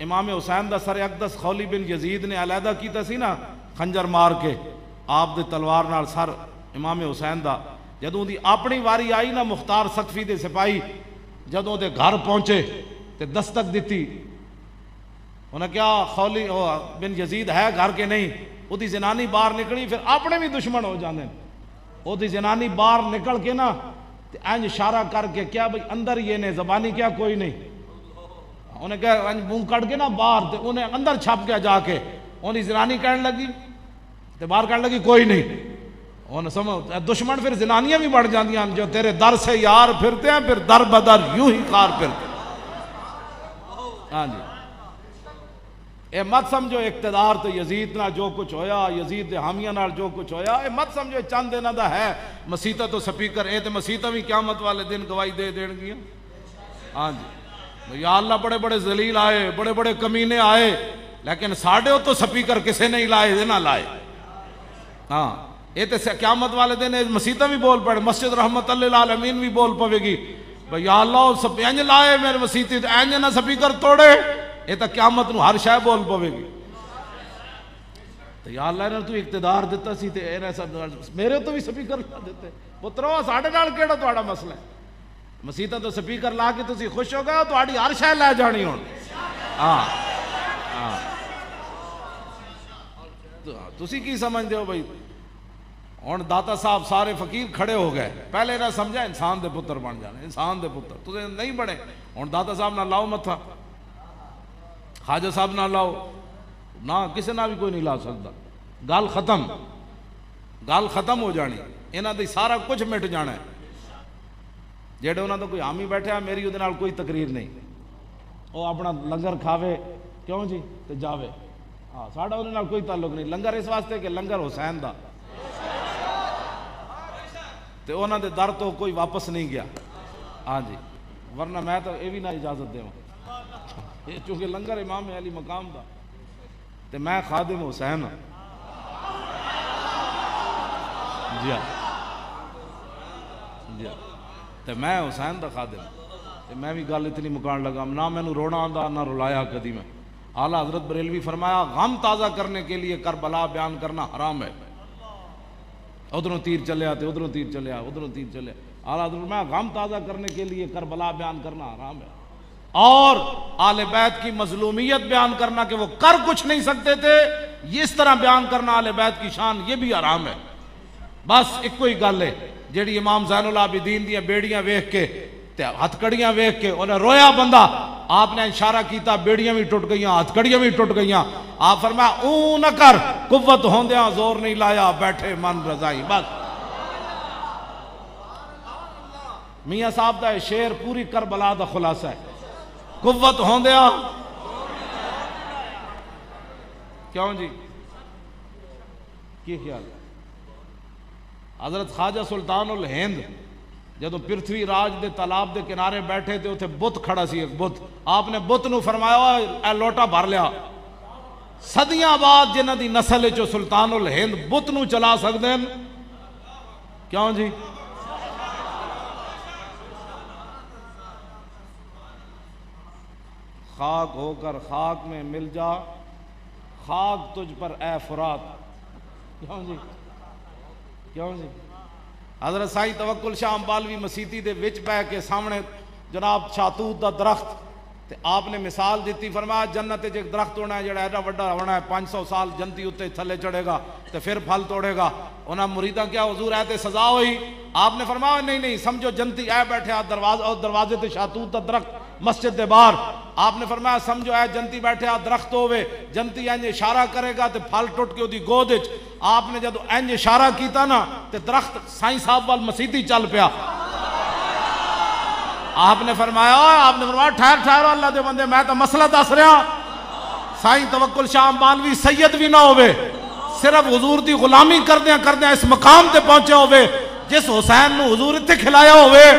امام حسین دا سر اقدس خولی بن یزید نے علیحدہ کیتا سی نا خنجر مار کے آپ دے تلوار نال سر امام حسین دا جدوں دی اپنی واری آئی نا مختار سقفی دے سپاہی جدوں دے گھر پہنچے تے دستک دیتی انہیں کیا خولی بن یزید ہے گھر کے نہیں. وہ دی زنانی باہر نکلی پھر اپنے بھی دشمن ہو جانے. وہ دی زنانی باہر نکل کے نا انج اشارہ کر کے کیا بھئی اندر یہ نے زبانی کیا کوئی نہیں. انہیں کہا منہ کٹ کے نا باہر تے انہیں اندر چھپ گیا جا کے انہیں زنانی کہنے لگی تے باہر کہنے لگی کوئی نہیں. انہیں سمجھ دشمن پھر زنانیاں بھی بڑھ جاندیاں جو تیرے در سے یار پھرتے ہیں پھر در بدر یوں ہی کار پھرتے ہیں. ہاں جی اے مت سمجھو اقتدار تو یزید نہ جو کچھ ہویا یزید دے حامیاں نال جو کچھ ہویا اے مت سمجھو چند دنوں دا ہے مسیتہ تو سپیکر اے تے مسیتہ بھی قیامت والے دن گواہی دے دین گیاں. ہاں جی یا اللہ بڑے بڑے ذلیل آئے بڑے بڑے کمینے آئے لیکن ساڑھے ہو تو سپیکر کسے نہیں لائے دے نہ لائے. ہاں اے تے قیامت والے دن مسیتہ بھی بول پڑے مسجد رحمت اللہ العالمین بھی بول پوے گی بھئی یا اللہ سب اینج لائے میرے مسیتی اینج نہ سپیکر توڑے. یہ تو قیامت نو ہر شے بول پوے گی. تو یا اللہ نے تو اقتدار دیتا سی تے ایسا میرے تو بھی سپیکر لا دیتے. پترو ساڑھے نال کیڑا تہاڈا مسئلہ ہے؟ مسیتہ تو سپیکر لا کے تسی خوش ہو گئے تہاڈی ہر شے لے جانی ہون. ہاں ہاں تسی کی سمجھدے ہو بھائی ہن داتا صاحب سارے فقیر کھڑے ہو گئے. پہلے نہ سمجھا انسان دے پتر بن جانے انسان دے پتر تسی نہیں بنے. ہن داتا صاحب نہ لاؤ متھا خواجہ صاحب نہ لاؤ نہ کسی نہ بھی کوئی نہیں لا سکتا. گل ختم ہو جانی انہاں دی سارا کچھ مٹ جانا ہے. جہے انہوں کا کوئی حامی بیٹھا میری وہ نال کوئی تقریر نہیں، وہ اپنا لنگر کھاوے کیوں جی تے جاوے، ہاں ساڈا انہوں نال کوئی تعلق نہیں۔ لنگر اس واسطے کہ لنگر حسین دا تے انہوں دے در تو کوئی واپس نہیں گیا، ہاں جی، ورنہ میں تو یہ بھی نہ اجازت دے چونکہ لنگر امام علی مقام دا تے میں خادم حسین ہوں، جی ہاں جی ہاں، تے میں حسین دا خادم تے میں بھی گل اتنی مکان لگا، نہ میں رونا آندا نہ رلایا کدی میں۔ اعلیٰ حضرت بریلوی فرمایا غم تازہ کرنے کے لیے کربلا بیان کرنا حرام ہے، ادھروں تیر چلیا تے ادھروں تیر چلیا ادھروں تیر چلیا، اعلیٰ حضرت فرمایا غم تازہ کرنے کے لیے کربلا بیان کرنا حرام ہے، اور آل بیت کی مظلومیت بیان کرنا کہ وہ کر کچھ نہیں سکتے تھے، یہ اس طرح بیان کرنا آل بیت کی شان، یہ بھی حرام ہے۔ بس ایک کوئی گل ہے جیڑی امام زین العابدین دیاں بیڑیاں ویکھ کے تے ہتھ کڑیاں ویکھ کے انہیں رویا بندہ، آپ نے اشارہ کیتا بیڑیاں بھی ٹوٹ گئیاں ہتھ کڑیاں بھی ٹوٹ گئیاں، آپ فرمایا اون نہ کر، قوت ہوندیاں زور نہیں لایا، بیٹھے من رضائی۔ بس میاں صاحب دا شعر پوری کربلا دا خلاصہ ہے، قوت ہوندیاں کیوں جی کی خیال ہے؟ حضرت خواجہ سلطان الہند جدو پرتھوی راج دے تالاب دے کنارے بیٹھے تھے اتنے بت کھڑا سی ایک بت، آپ نے بت نو فرمایا اے لوٹا بھر لیا، صدیاں بعد جنہ دی نسل چو سلطان الہند بت نو چلا سکتے ہیں، کیوں جی؟ خاک ہو کر خاک میں مل جا، خاک تجھ پر اے فرات، کیوں جی کیوں جی؟ حضرت سائیں توکل شاہ امبالوی مسیتی دے وچ بہ کے سامنے جناب شاتوت دا درخت تے آپ نے مثال دیتی، فرمایا جنت وچ ایک درخت ہونا ہے جڑا ایڈا وڈا ہونا ہے 500 سال جنتی اتے تھلے چڑھے گا تے پھر پھل توڑے گا، انہاں مریداں کیا حضور ہے تے سزا ہوئی؟ آپ نے فرمایا نہیں سمجھو جنتی اے بیٹھے دروازے تے شاتوت دا درخت مسجد دے باہر، آپ نے فرمایا سمجھو اے جنتی بیٹھے درخت ہوئے، جنتی انج اشارہ کرے گا تے پھل ٹوٹ کے دی گود وچ، آپ نے جدو انج اشارہ کیتا نا تے درخت سائیں صاحب وال مسیتی چل پیا، آپ نے فرمایا ٹھہر اللہ دے بندے میں تو مسئلہ دس رہا، سائیں توکل شاہ امبالوی سید بھی نہ ہوئے، صرف حضور دی غلامی کردیاں اس مقام تے پہنچے ہوئے جس حسین نو حضور اتنے کھلایا ہوئے۔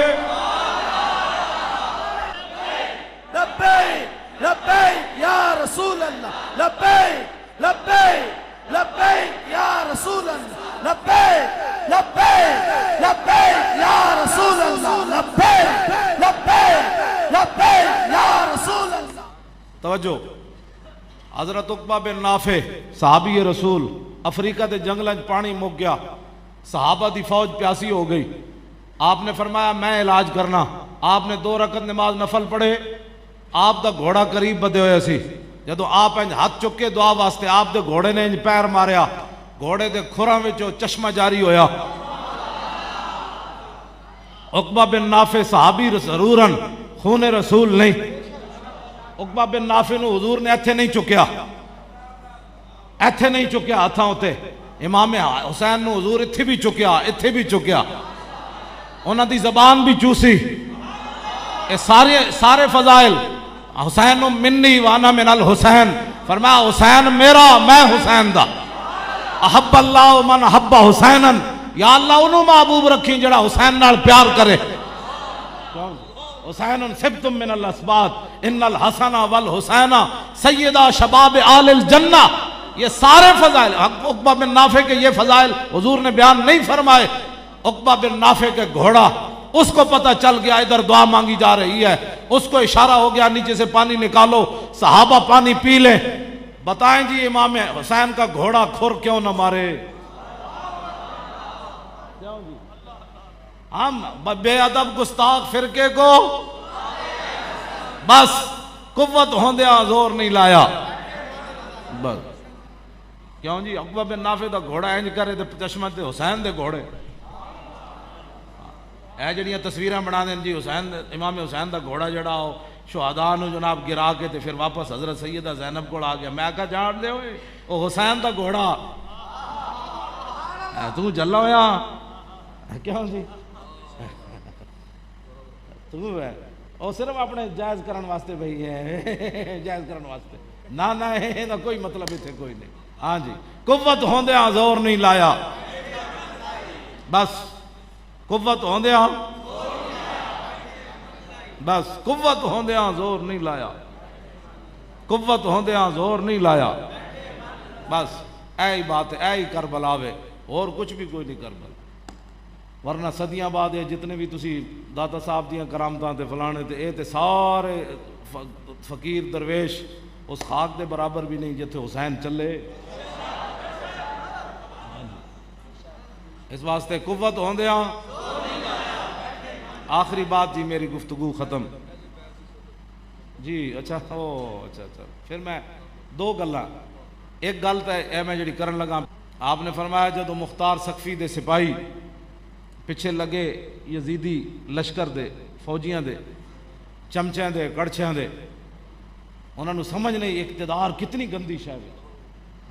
لبیک لبیک یا رسول اللہ، لبیک لبیک لبیک یا رسول اللہ، لبیک لبیک لبیک یا رسول اللہ، لبیک لبیک لبیک یا رسول اللہ۔ توجہ، حضرت عقبہ بن نافع صحابی رسول، افریقہ دے جنگلیں پانی مک گیا، صحابہ دی فوج پیاسی ہو گئی، آپ نے فرمایا میں علاج کرنا، آپ نے 2 رکعت نماز نفل پڑھے، آپ دا گھوڑا قریب بدے ہوئے سی، جدو آپ انج ہاتھ چکے دعا واسطے آپ دے گھوڑے نے انج پیر ماریا، گھوڑے دے کھراں وچوں چشمہ جاری ہویا، عقبہ بن نافع صحابی ضرورن خون رسول نہیں، عقبہ بن نافع نو حضور نے ایتھے نہیں چکیا ہاتھاں ہوتے، امام حسین نو حضور اتھے بھی چکیا، انہاں دی زبان بھی چوسی، سارے فضائل، حسین منی وانا من الحسین، فرمایا حسین میرا میں حسین دا، احب اللہ من احب حسینن، یا اللہ انہوں محبوب رکھیں جڑا حسین نال پیار کرے، حسین سبتم من الاسبات ان الحسن والحسین سیدہ شباب آل الجنہ، یہ سارے فضائل عقبہ بن نافع کے یہ فضائل حضور نے بیان نہیں فرمائے، عقبہ بن نافع کے گھوڑا اس کو پتہ چل گیا ادھر دعا مانگی جا رہی ہے، اس کو اشارہ ہو گیا نیچے سے پانی نکالو، صحابہ پانی پی لیں، بتائیں جی امام حسین کا گھوڑا کھر کیوں نہ مارے؟ ہم بے ادب گستاخ فرقے کو بس قوت ہوندیاں زور نہیں لایا، بس کیوں جی عقبہ بن نافع دا گھوڑا انج کرے تے چشمہ تے حسین دے گھوڑے، اے جڑیاں تصویراں بنا دیں جی حسین امام حسین دا گھوڑا جڑا ہو شہداء نو جناب گرا کے تے پھر واپس حضرت سیدہ زینب کو آ گیا، میں کہا جان دے ہوئے او حسین دا گھوڑا، تو جلا ہویا کیوں جی؟ تو ہے اور صرف اپنے جائز کرن واسطے بھئی ہے جائز کرن واسطے نہ ہے نہ کوئی مطلب اتنے کوئی نہیں. ہاں جی قوت ہوندیاں زور نہیں لایا, بس قوت ہوندیاں, بس قوت ہوندیاں زور نہیں لایا, قوت ہوندیاں زور نہیں لایا, بس اے بات ہے, اے کربلا وے, اور کچھ بھی کوئی نہیں کربلا. ورنہ صدیاں بعد یہ جتنے بھی تسی داتا صاحب دیاں کرامتاں تے فلانے تے اے تے سارے فقیر درویش اس خاک دے برابر بھی نہیں جتھے حسین چلے. اس واسطے قوت ہوندیاں. آخری بات جی میری گفتگو ختم جی. اچھا پھر میں دو گلاں, ایک گل تے اے میں جڑی کرن لگا, آپ نے فرمایا جدو مختار سقفی دے سپاہی پیچھے لگے یزیدی لشکر دے فوجیاں دے چمچیاں دے کڑچیاں دے, انہوں نے سمجھ نہیں اقتدار کتنی گندی شے ہے.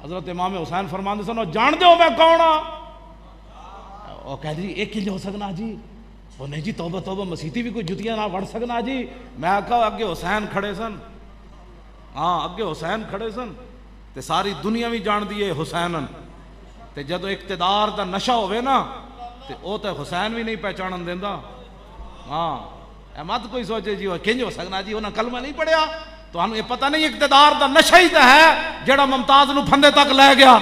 حضرت امام حسین فرماندے سن جان دے ہو میں کون ہاں؟ وہ کہہ دی ایک کلے ہو سکنا جی, وہ نہیں جی توبہ توبہ مسیتی بھی کوئی جتیاں نہ وڑ سکنا جی. میں کہا اگے حسین کھڑے سن, ہاں اگے حسین کھڑے سن تے ساری دنیا بھی جان دیے حسینن, تے جدو اقتدار دا نشہ ہوئے نا تے او تے حسین بھی نہیں پہچانن دیندا. ہاں اے مت کوئی سوچے جی وہ کنج ہو سکنا جی انہاں کلمہ نہیں پڑھیا, تو ہم یہ پتہ نہیں اقتدار دا نشہ ہی تے ہے جڑا ممتاز نو پھندے تک لے گیا.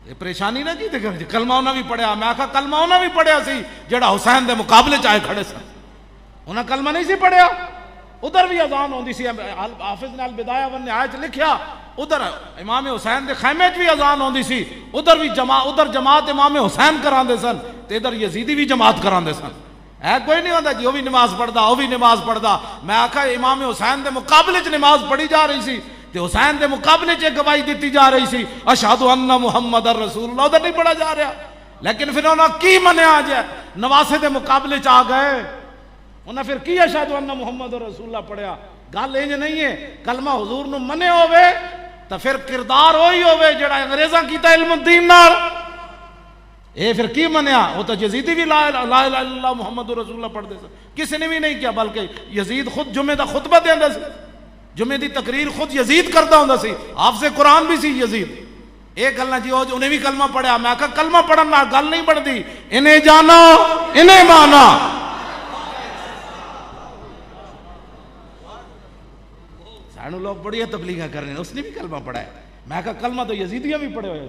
یہ پریشانی نہ کی کلمہ انہاں بھی پڑھیا. میں کہا کلمہ انہاں بھی پڑھیا سی جڑا حسین دے مقابلے چاہے کھڑے سن, انہاں کلمہ نہیں سی پڑھیا. ادھر بھی اذان ہوندی سی, حافظ نے البدایہ والنہایہ لکھیا ادھر امام حسین دے خیمے بھی اذان ہوندی سی, ادھر بھی جماعت امام حسین کراندے سن تے ادھر یزیدی بھی جماعت کراندے سن. ہے کوئی نہیں ہوتا جی وہ بھی نماز پڑھدا وہ بھی نماز پڑھدا. میں آکھا امام حسین دے مقابلے چ نماز پڑھی جا رہی سی تے حسین دے مقابلے چ گواہی دیتی جا رہی سی اشہد ان محمد رسول اللہ, ادھر نہیں پڑھا جا رہا. لیکن پھر انہوں نے کی منیا جائے نواسے دے مقابلے چ آ گئے, انہیں پھر کی اشہد ان محمد رسول اللہ پڑھیا. گل انج نہیں ہے کلمہ حضور نو منے ہوئے تو پھر کردار وہی ہوئے جڑا انگریزاں کیتا علم الدین نال. اے پھر کی منیا, وہ تو یزیدی بھی لا الہ الا اللہ محمد رسول اللہ پڑھ دے سن, کسی نے بھی نہیں کیا, بلکہ یزید خود جمعے دا خطبہ دیندا سی, جمعے دی تقریر خود یزید کردا ہوندا سی, حافظ قرآن بھی سی یزید. ایک گل نہ جی انہیں بھی کلمہ پڑھیا. میں کہا کلمہ پڑھن نال گل نہیں بنتی, انہیں جانا انہیں مانا. سانو لوگ بڑی تبلیغاں کر رہے ہیں, اس نے بھی کلمہ پڑھا ہے. میں کہا کلمہ تو یزیدیاں بھی پڑھے ہوئے.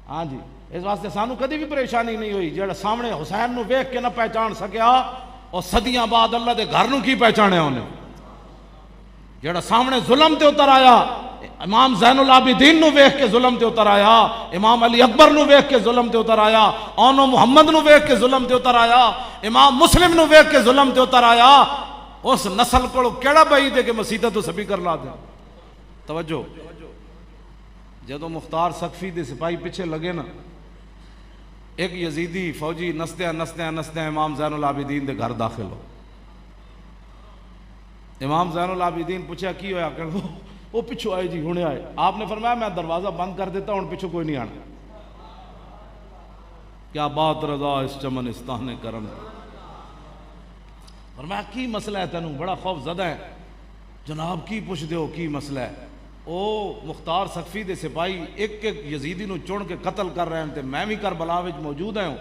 ہاں جی اس واسطے سانو کدی بھی پریشانی نہیں ہوئی. جڑا سامنے حسین نو ویکھ کے نہ پہچان سکیا اور صدیاں بعد اللہ دے گھر نو کی پہچانے انہیں. جڑا سامنے ظلم تے اتر آیا, امام زین العابدین نو ویکھ کے ظلم تے اتر آیا, امام علی اکبر نو ویکھ کے ظلم تے اتر آیا, اونو محمد نو ویکھ کے ظلم تے اتر آیا, امام مسلم نو ویکھ کے ظلم تے اتر آیا. اس نسل کو کیڑا بعید ہے کہ مسیطہ تو سبھی کر لا دیں. توجہ, جدو مختار سقفی دے سپاہی پیچھے لگے نا, ایک یزیدی فوجی نسدیاں امام زین العابدین دے گھر داخل ہو. امام زین العابدین پوچھا کی ہویا, کہ وہ پچھو آئے جی ہونے آئے. آپ نے فرمایا میں دروازہ بند کر دیتا ہوں, پچھو کوئی نہیں آنا. کیا بات رضا اس چمنستان کرم. فرمایا کی مسئلہ ہے تینوں, بڑا خوف زدہ ہے. جناب کی پوچھ دیو کی مسئلہ ہے. او مختار سقفی دے سپاہی ایک ایک یزیدی نو چون کے قتل کر رہے ہیں, تے میں بھی کربلا وچ موجود ہوں,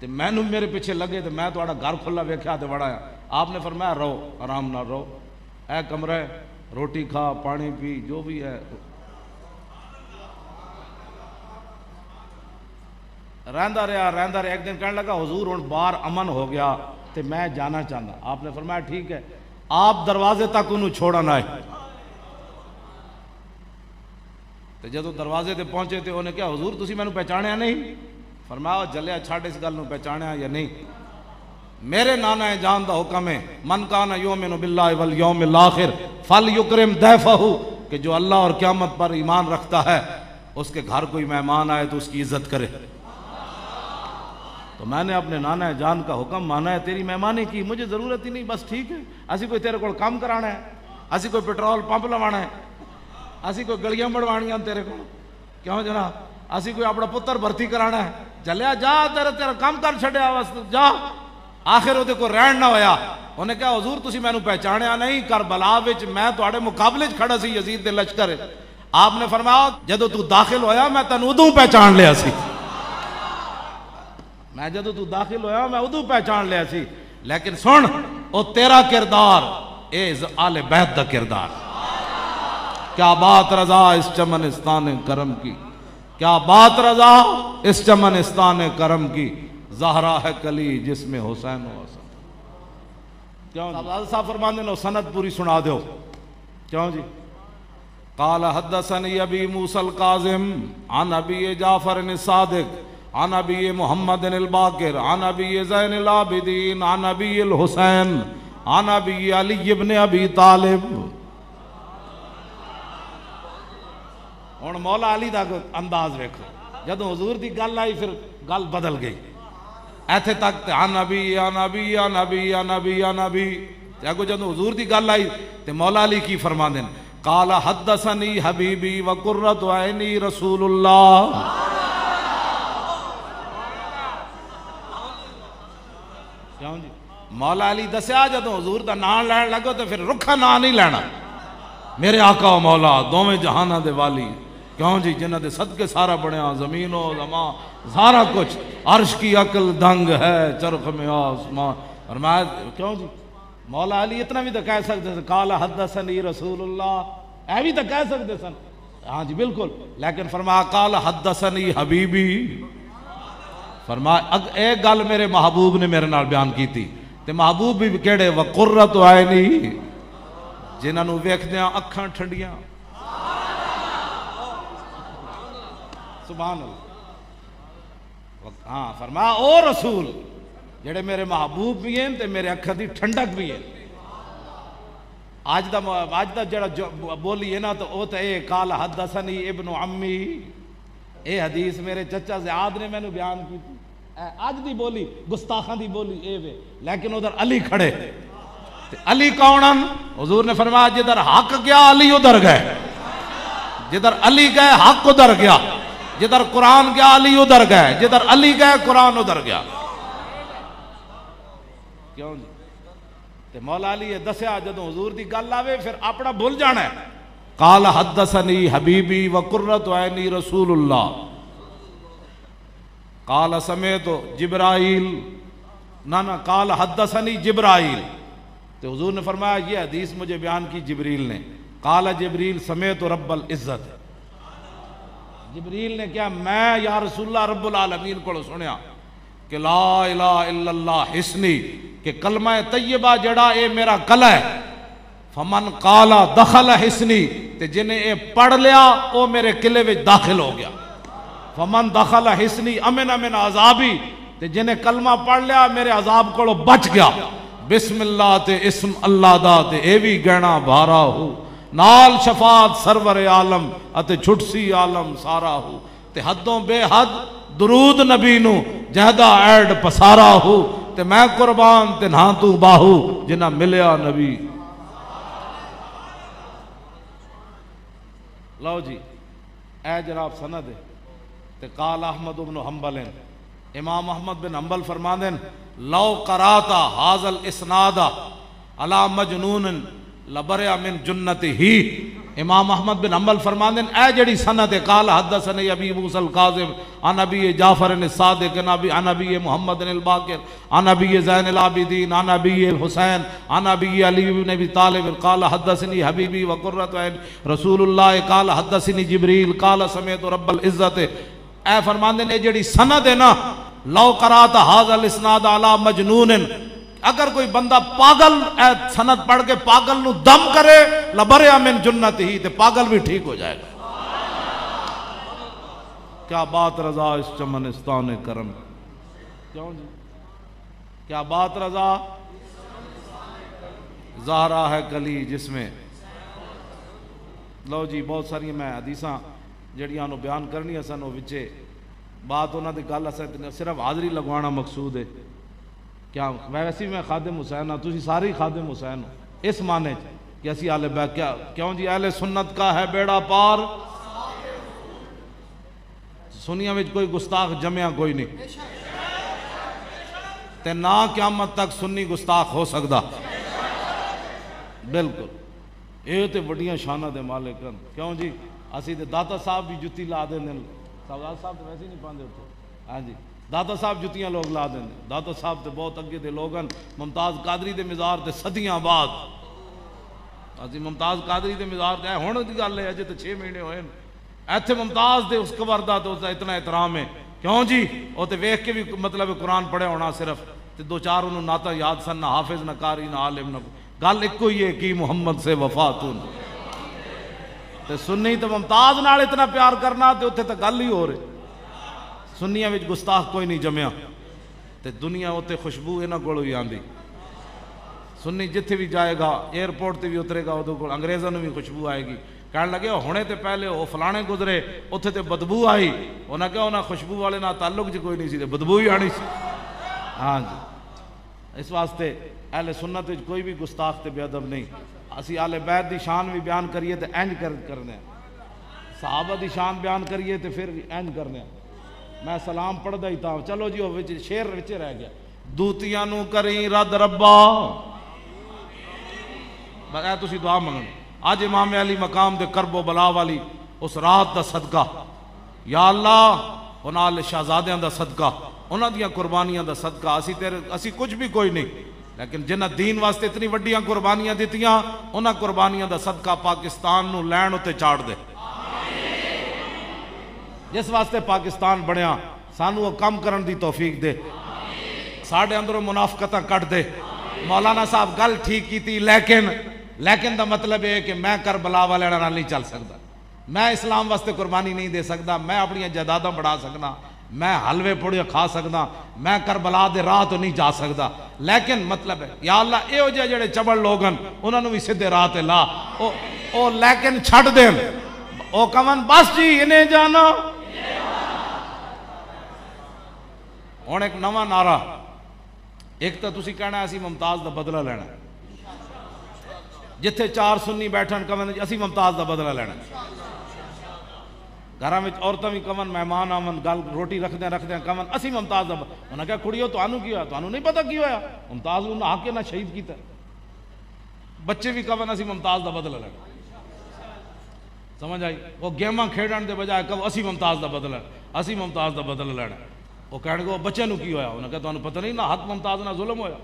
تے میں نو میرے پیچھے لگے تے میں تہاڈا گھر کھلا ویکھیا تے بڑا. آپ نے فرمایا رہو آرام نہ رہو, اے کمرہ روٹی کھا پانی پی جو بھی ہے. رہندا رہا. ایک دن کہنے لگا حضور ہن باہر امن ہو گیا تے میں جانا چاہتا. آپ نے فرمایا ٹھیک ہے. آپ دروازے تک انہوں چھوڑا نہ آئے. تے جدو دروازے تے پہنچے تے انہیں کہا حضور تسی میں نو پہچانیا نہیں. فرمایا جلیا چھاڑ اس گل نو پہچانیا یا نہیں. میرے نانا جان دا حکم ہے من کان یؤمن باللہ والیوم الاخر فلیکرم ضیفہ, کہ جو اللہ اور قیامت پر ایمان رکھتا ہے اس کے گھر کوئی مہمان آئے تو اس کی عزت کرے. تو میں نے اپنے نانا جان کا حکم مانا ہے, تیری مہمانی کی مجھے ضرورت ہی نہیں, بس ٹھیک ہے. اسی کوئی تیرے کو کام کرانا ہے, اسی کوئی پیٹرول پمپ لوانا ہے, اسی کوئی گلیاں بڑھوانیاں تیرے کو, کیوں جناب, اسی کوئی اپنا پتر بھرتی کرانا ہے. چلیا جا, تیرا کام کر چھڑیا بس جا. آخر وہ کو رہن نہ ہویا. انہیں کہا حضور تسی میں نو پہچانیا نہیں, کربلا وچ میں تواڈے مقابلے چ کھڑا سی یزید دے لشکر. آپ نے فرمایا جدو تو داخل ہویا میں تینوں ادوں پہچان لیا سی, میں جدو تو داخل ہویا میں ادوں پہچان لیا سی. لیکن سن او تیرا کردار اے آل بیت دا کردار. کیا بات رضا اس چمنستان کرم کی, کیا بات رضا اس چمنستان کرم کی, زہرا ہے کلی جس میں حسین و حسن. کیوں صاحب فرماندے نے سند پوری سنا دیو. کیوں جی؟ قال حدثني ابي موسى الكاظم عن ابي جعفر الصادق عن ابي محمد الباقر عن ابي زين العابدين عن ابي الحسين عن ابي علي بن ابي طالب. ہن مولا علی دا انداز ویکھو, جدوں حضور دی گل آئی پھر گل بدل گئی. ایتھے تک عن ابی عن ابی عن ابی عن ابی عن ابی, اگوں جدوں حضور دی گل آئی تے مولا علی کی فرماندے نے قال حدثني حبیبی وقرۃ عینی رسول اللہ. کیوں جی؟ مولا علی دسیا جدوں حضور دا نام لین لگو تو پھر رکھا نام نہیں لینا. میرے آقا و مولا دوویں جہاناں دے والی, کیوں جی, جنہ دے صدقے سارا بنیا زمین و زمان سارا کچھ, عرش کی عقل دنگ ہے چرخ میں آسمان. فرمایا کیوں جی مولا علی اتنا بھی تو کہہ سکتے سن قال حدثنی رسول اللہ, اے بھی تو کہہ سکتے سن. ہاں جی بالکل, لیکن فرمایا قال حدثنی حبیبی. فرمایا ایک گل میرے محبوب نے میرے نال بیان کی تھی, تے محبوب بھی کیڑے وقرۃ عینی, جنہاں نو ویکھدیاں اکھاں ٹھنڈیاں. سبحان اللہ. ہاں فرمایا او رسول جڑے میرے محبوب بھی ہیں تے میرے اکھاں دی ٹھنڈک بھی ہے. آج دا جڑا بولی ہے نا تو او تے اے قال حدثنی ابن عمی, اے حدیث میرے چچا زیاد نے میں نے بیان کی تھی. آج دی بولی گستاخاں دی بولی اے وے, لیکن ادھر علی کھڑے. علی کونن؟ حضور نے فرمایا جدھر حق گیا علی ادھر گئے, جدھر علی گئے حق ادھر گیا, جدھر قرآن گیا علی ادھر گئے, جدھر علی گئے قرآن ادھر گیا. کیوں جی؟ تے مولا علی دسیا جدوں حضور دی گل آوے پھر اپنا بھول جانا ہے. قال حدثنی حبیبی وقرۃ عینی رسول اللہ قال سمعت جبرائیل, نہ قال حدثنی جبرائیل. تو حضور نے فرمایا یہ حدیث مجھے بیان کی جبریل نے. قال جبریل سمعت رب العزت, جبریل نے کیا میں یا رسول اللہ رب العالمین کو سنیا کہ لا الہ الا اللہ حسنی, کہ کلمہ طیبہ جڑا اے میرا کلا ہے. فمن قالا دخل حسنی, تے جنہیں اے پڑھ لیا او میرے قلعے وچ داخل ہو گیا. فمن دخل حسنی امن من عذابی, تے جنہیں کلمہ پڑھ لیا میرے عذاب کو بچ گیا. بسم اللہ تے اسم اللہ دا تے اے بھی گہنا بھارا ہو, نال شفاعت سرور عالم اتے چھٹسی عالم سارا ہو. تے حدوں بے حد درود نبی نو جہدہ ایڈ پسارا ہو, تے میں قربان تے نہ تو باہو جنہ ملیا نبی. لو جی اے جناب سند ہے. تے قال احمد بن حنبل, امام احمد بن حنبل فرماندن لو قراتا ھذا الاسناد علی مجنون لبرئ من جنتہ. امام احمد بن حنبل فرماندن اے جڑی سند ہے قال حدثنی ابی موسی الکاظم عن ابی جعفر الصادق عن ابی محمد الباقر عن ابی زین العابدین عن ابی الحسین عن ابی علی بن ابی طالب قال حدثنی حبیبی وقرۃ عین رسول اللہ قال حدثنی جبریل قال سمعت رب العزت. اے فرماندن اے جڑی سند ہے نا لو قرات ھذا الاسناد علی مجنون, اگر کوئی بندہ پاگل اے سند پڑھ کے پاگل نو دم کرے لبرئ من جنتہ, تے پاگل بھی ٹھیک ہو جائے گا. کیا بات رضا اس چمنستان کرم. کیوں جی کیا بات رضا, زہرا ہے کلی جس میں. لو جی بہت ساری میں حدیثاں جڑیاں نو بیان کرنی سن وہ وچے بات انہاں دی گل اساں صرف حاضری لگوانا مقصود ہے. کیا ویسے میں خادم حسین ہاں, تسی سارے خادم حسین ہو اس معنی کہ اسی اہل بیت. کیوں جی اہل سنت کا ہے بیڑا پار, سنیاں وچ کوئی گستاخ جمعہ کوئی نہیں. تے نہ قیامت تک سنی گستاخ ہو سکدا. بالکل یہ تے بڑیاں شاناں دے مالک ہیں. کیوں جی اسی تے داتا صاحب بھی جتی لا دیندے نے. سردار صاحب تو ویسے ہی نہیں پاندے ہوتے. ہاں جی داتا صاحب جتیاں لوگ لا دیں. داتا صاحب تے بہت اگے دے لوگ ہیں. ممتاز قادری دے مزار تے صدیاں بعد اسی ممتاز قادری دے مزار تے ہن دی گل ہے اجے تے 6 مہینے ہوئے ایتھے ممتاز دے اس قبر دا تو اتنا احترام ہے. کیوں جی وہ تے ویکھ کے بھی مطلب قرآن پڑھے ہونا صرف تے 2-4 انہوں نعتاں یاد سن. نہ حافظ نہ قاری نہ عالم نہ گل ایک ہی ہے کہ محمد سے وفاتن. تے سنی تے ممتاز نال اتنا پیار کرنا تے اتنے تے گل ہی ہو رہی. سنیاں وچ گستاخ کوئی نہیں جمیا تے دنیا اتنے خوشبو انہاں کولوں ہی آندی. سنی جتھے بھی جائے گا ایئرپورٹ تے بھی اترے گا ادو کول انگریزاں نوں بھی خوشبو آئے گی. کہنے لگے ہونے تے پہلے وہ فلانے گزرے اتھے تے بدبو آئی. انہاں کہا انہاں خوشبو والے نہ تعلق جی کوئی نہیں سی تے بدبو ہی آنی سی. ہاں جی اس واسطے اہل سنت وچ کوئی بھی گستاخ تے بے ادب نہیں. اسی اہل بیت دی شان بھی بیان کریے تے انج کرنے ہیں. صحابہ دی شان بیان کریے تے پھر انج کرنے ہیں. میں سلام پڑھدا ہی تھا چلو جی وہ شعر وچ رہ گیا. دوتیاں نو کریں رد ربا بغیر تسی دعا منگن. آج امام علی مقام دے کرب و بلا والی اس رات دا صدقہ یا اللہ انہاں شہزادیاں دا صدقہ انہاں دیاں قربانیاں دا صدقہ اسی کچھ بھی کوئی نہیں لیکن جنہ دین واسطے اتنی وڈیاں قربانیاں دیتیاں انہاں قربانیاں دا صدقہ پاکستان نو لین اتے چاڑ دے. جس واسطے پاکستان بنیا سانو وہ کم کرن دی توفیق دے. ساڑھے اندروں منافقتاں کٹ دے. مولانا صاحب گل ٹھیک کیتی لیکن دا مطلب ہے کہ میں کربلا والے نال نہیں چل سکتا. میں اسلام واسطے قربانی نہیں دے سکتا. میں اپنی جائیداداں بڑھا سکنا. میں حلوے پوڑے کھا سکتا. میں کربلا دے راہ تو نہیں جا سکتا. لیکن مطلب ہے یا اللہ اے ہو جڑے چبڑ لوگ ہیں انہاں نوں بھی سیدھے راہ تے لا. او لیکن چھڈ دین او کون بس جی انہیں جانا. ہن ایک نواں نعرہ ایک تو تسی کہنا اسی ممتاز دا بدلہ لینا. جتھے 4 سنی بیٹھن کون اسی ممتاز دا بدلہ لینا. گھراں وچ عورتاں بھی کون مہمان آون گل روٹی رکھدے کون اسی ممتاز دا. انہاں کہا کڑیو تانوں کی ہویا تانوں نہیں پتہ کی ہویا ممتاز نوں نہ کے نہ شہید کیتا. بچے بھی کون اسی ممتاز دا بدلہ لینا. سمجھ آئی. وہ گیماں کھیڈن دے بجائے کہو اسی ممتاز دا بدلہ اسی ممتاز دا بدلہ لینا. وہ کہنے کو بچے نو کی ہویا انہاں کہا تانوں پتہ نہیں نہ حق ممتاز نہ ظلم ہویا.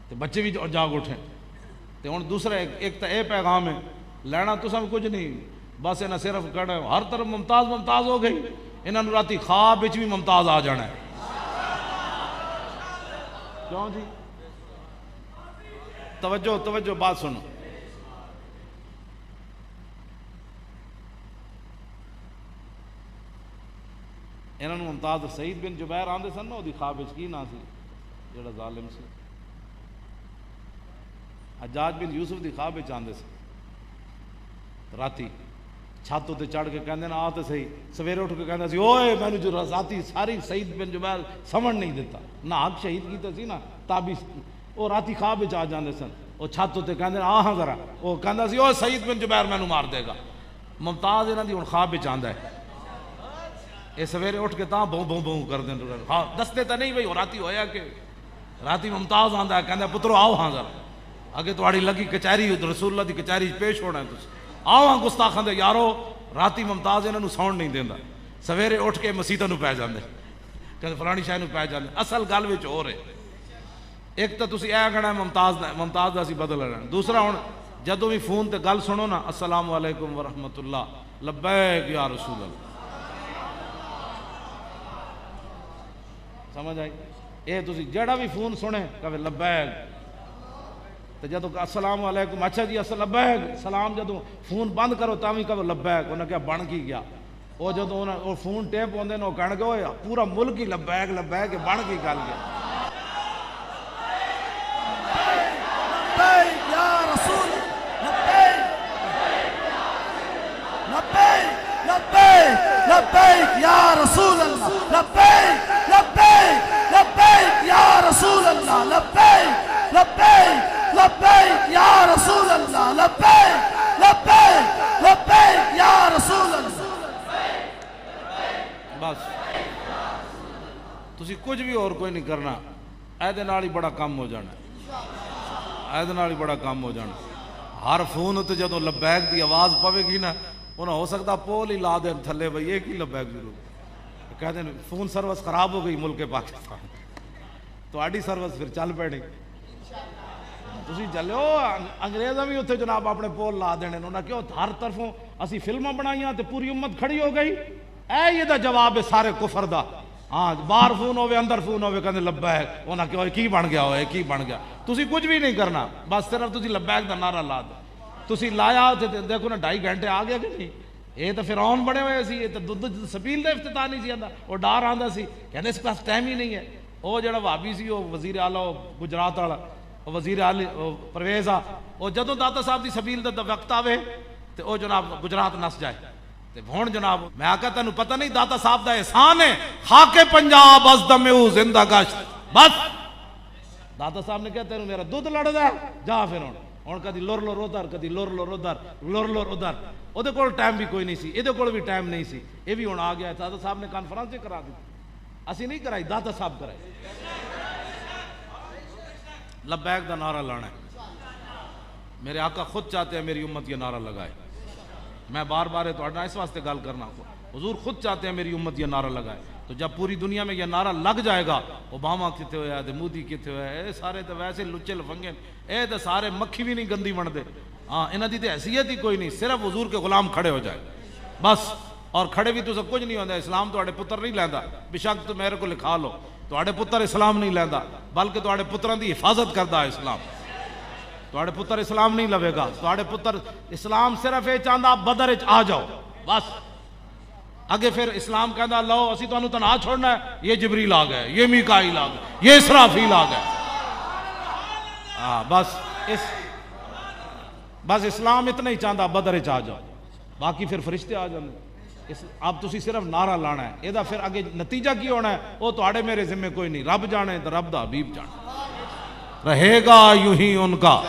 تے بچے بھی جاگ اٹھے. تے ہن دوسرا ایک تو اے پیغام ہے لینا تو سب کچھ نہیں بس انہیں صرف کہنا ہر طرف ممتاز ہو گئی. انہاں نوں راتی خواب وچ بھی ممتاز آ جانا ہے. کیوں جی توجہ بات سنو. انہاں نوں ممتاز سعید بن جبیر آندے سن نا دی خواب وچ کی نا سی جڑا ظالم سی. حجاج بن یوسف دی خواب وچ آندے سن راتی چھت تے چڑھ کے کہندے نا آ تے صحیح. سویرے اٹھ کے کہندا سی اوئے مینوں جو راتی ساری سعید بن جبیر سمجھ نہیں دیتا نہ حق شہید کیتا سی نا تابی او راتی خواب وچ آ جاندے سن. او چھت تے کہندے آ ہاں ذرا او کہندا سی اوئے سعید بن جبیر مینوں مار دے گا. ممتاز انہاں دی ہن خواب وچ آندا ہے. اے سویرے اٹھ کے تاں بوں کر دیں. ہاں دستے تے نہیں بھئی راتی ہویا کہ راتی ممتاز آندا ہے کہندا پترو آؤ ہاں ذرا اگے تہاڈی لگی کچہری رسول اللہ دی کچہری پیش ہونا ہے تسی آؤ ہاں گستاخاں دے یارو. راتی ممتاز انہاں نوں ساؤنڈ نہیں دیندا. سویرے اٹھ کے مسیتاں نوں پے جاندے کہندے فلانی شے نوں پے جاندے. اصل گل وچ ہو رہے ایک تو تسی اے کہنا ممتاز دا اسی بدل لینا. دوسرا ہن جدوں بھی فون تے گل سنو نا السلام علیکم ورحمۃ اللہ لبیک یا رسول اللہ. سمجھ آئی. اے تسی جڑا بھی فون سنے کہے لبیک. تو جدو السلام علیکم اچھا جی لبیک سلام جدو فون بند کرو تاں بھی کہو لبیک. انہاں کہا بن کی گیا. وہ جدو وہ فون ٹیپ ہوندے نے وہ کہنے گے پورا ملک ہی لبیک لبیک بن کی گل گیا. لبیک یا رسول لبیک لبیک لبیک لبیک یا رسول اللہ لبیک لبیک لبیک یا رسول اللہ لبیک لبیک لبیک یا رسول اللہ لبیک لبیک لبیک یا رسول اللہ. بس تسی کچھ بھی اور کوئی نہیں کرنا. ਇਹਦੇ ਨਾਲ ਹੀ ਬੜਾ ਕੰਮ ਹੋ ਜਾਣਾ, ਇਹਦੇ ਨਾਲ ਹੀ ਬੜਾ ਕੰਮ ਹੋ ਜਾਣਾ। ਹਰ ਫੋਨ ਉੱਤੇ ਜਦੋਂ ਲਬੈਕ ਦੀ ਆਵਾਜ਼ ਪਵੇਗੀ ਨਾ, ਉਹਨਾਂ ਹੋ ਸਕਦਾ ਪੋਲ ਹੀ ਲਾ ਦੇਣ ਥੱਲੇ, ਬਈ ਇਹ ਕੀ ਲਬੈਕ ਜ਼ਰੂਰ کہتے ہیں فون سروس خراب ہو گئی ملک پاکستان، تہاڈی سروس پھر چل پیਣੀ تسی چلو انگریزاں بھی اتنے جناب اپنے پول لا دینے، انہاں کیوں ہر طرفوں اسی فلماں بنائیاں تے پوری امت کھڑی ہو گئی، اے یہ دا جواب ہے سارے کفر دا۔ ہاں باہر فون ہوے اندر فون ہوے کہندے لبیک، انہاں کیوں کی بن گیا ہوئے کی بن گیا، تسی کچھ بھی نہیں کرنا، بس صرف تسی لبیک دا نعرہ لا دو۔ تسی لایا تے دیکھو نا 2.5 گھنٹے آ گیا کہ نہیں، یہ تو فرعون بڑے ہوئے سی، یہ تو سبیل دا افتتاح نہیں سی آندا، وہ ڈار آندا سی کہندے اس پاس ٹائم ہی نہیں ہے۔ وہ جڑا وہابی سی وہ وزیر اعلیٰ گجرات والا وزیر اعلی پرویز آ، وہ جدوں داتا صاحب دی سبیل دا وقت آوے تے وہ جناب گجرات نس جائے تے ہن جناب میں آکھا تینوں پتہ نہیں داتا صاحب دا احسان ہے، خاک پنجاب از دم او زندہ گشت، بس داتا صاحب نے کہا تینوں میرا دودھ لڑدا ہے، جا پھر ہن کدی لور لور ادھر کدی لور لور ادھر لور لور ادھر، وہ کول ٹائم بھی کوئی نہیں سی، یہ کول بھی ٹائم نہیں سی، یہ بھی ہن آ گیا۔ داتا صاحب نے کانفرنس کرا دی، اسی نہیں کرائی، داتا صاحب کرائی۔ لبیک دا نعرہ لانا ہے، میرے آقا خود چاہتے ہیں میری امت یہ نعرہ لگائے، میں بار بار اس واسطے گل کرنا، حضور خود چاہتے ہیں میری امت یہ نعرہ لگائے۔ تو جب پوری دنیا میں یہ نعرہ لگ جائے گا، اوباما کتنے ہویا ہے، مودی کتنے ہویا ہے، سارے تو ویسے لچے لفنگے، اے تو سارے مکھی بھی نہیں گندی بن دے، ہاں انہاں دی تے حیثیت ہی کوئی نہیں، صرف حضور کے غلام کھڑے ہو جائے بس، اور کھڑے بھی تو سب کچھ نہیں ہوتا، اسلام تواڈے پتر نہیں لیندا، بشک تو میرے کو لکھا لو، تواڈے پتر اسلام نہیں لیندا، بلکہ تواڈے پتراں دی حفاظت کردا ہے اسلام، تواڈے پتر اسلام نہیں لوے گا، تواڈے پتر اسلام صرف یہ چاہندا آپ بدر وچ آ جاؤ بس، اگے پھر اسلام کہندا لو اسی تانوں تنہا چھوڑنا ہے، یہ جبریل آ گئے، یہ میکائیل آ گئے، یہ اسرافیل آ گئے، ہاں بس اسلام اتنا ہی چاہتا بدر وچ آ جاؤ، باقی پھر فرشتے آ جاندے، اب تسی صرف نعرہ لانا ہے، یہ پھر اگے نتیجہ کی ہونا ہے وہ تواڈے میرے ذمے کوئی نہیں، رب جانے تو رب دا حبیب جانے، رہے گا یوں ہی ان کا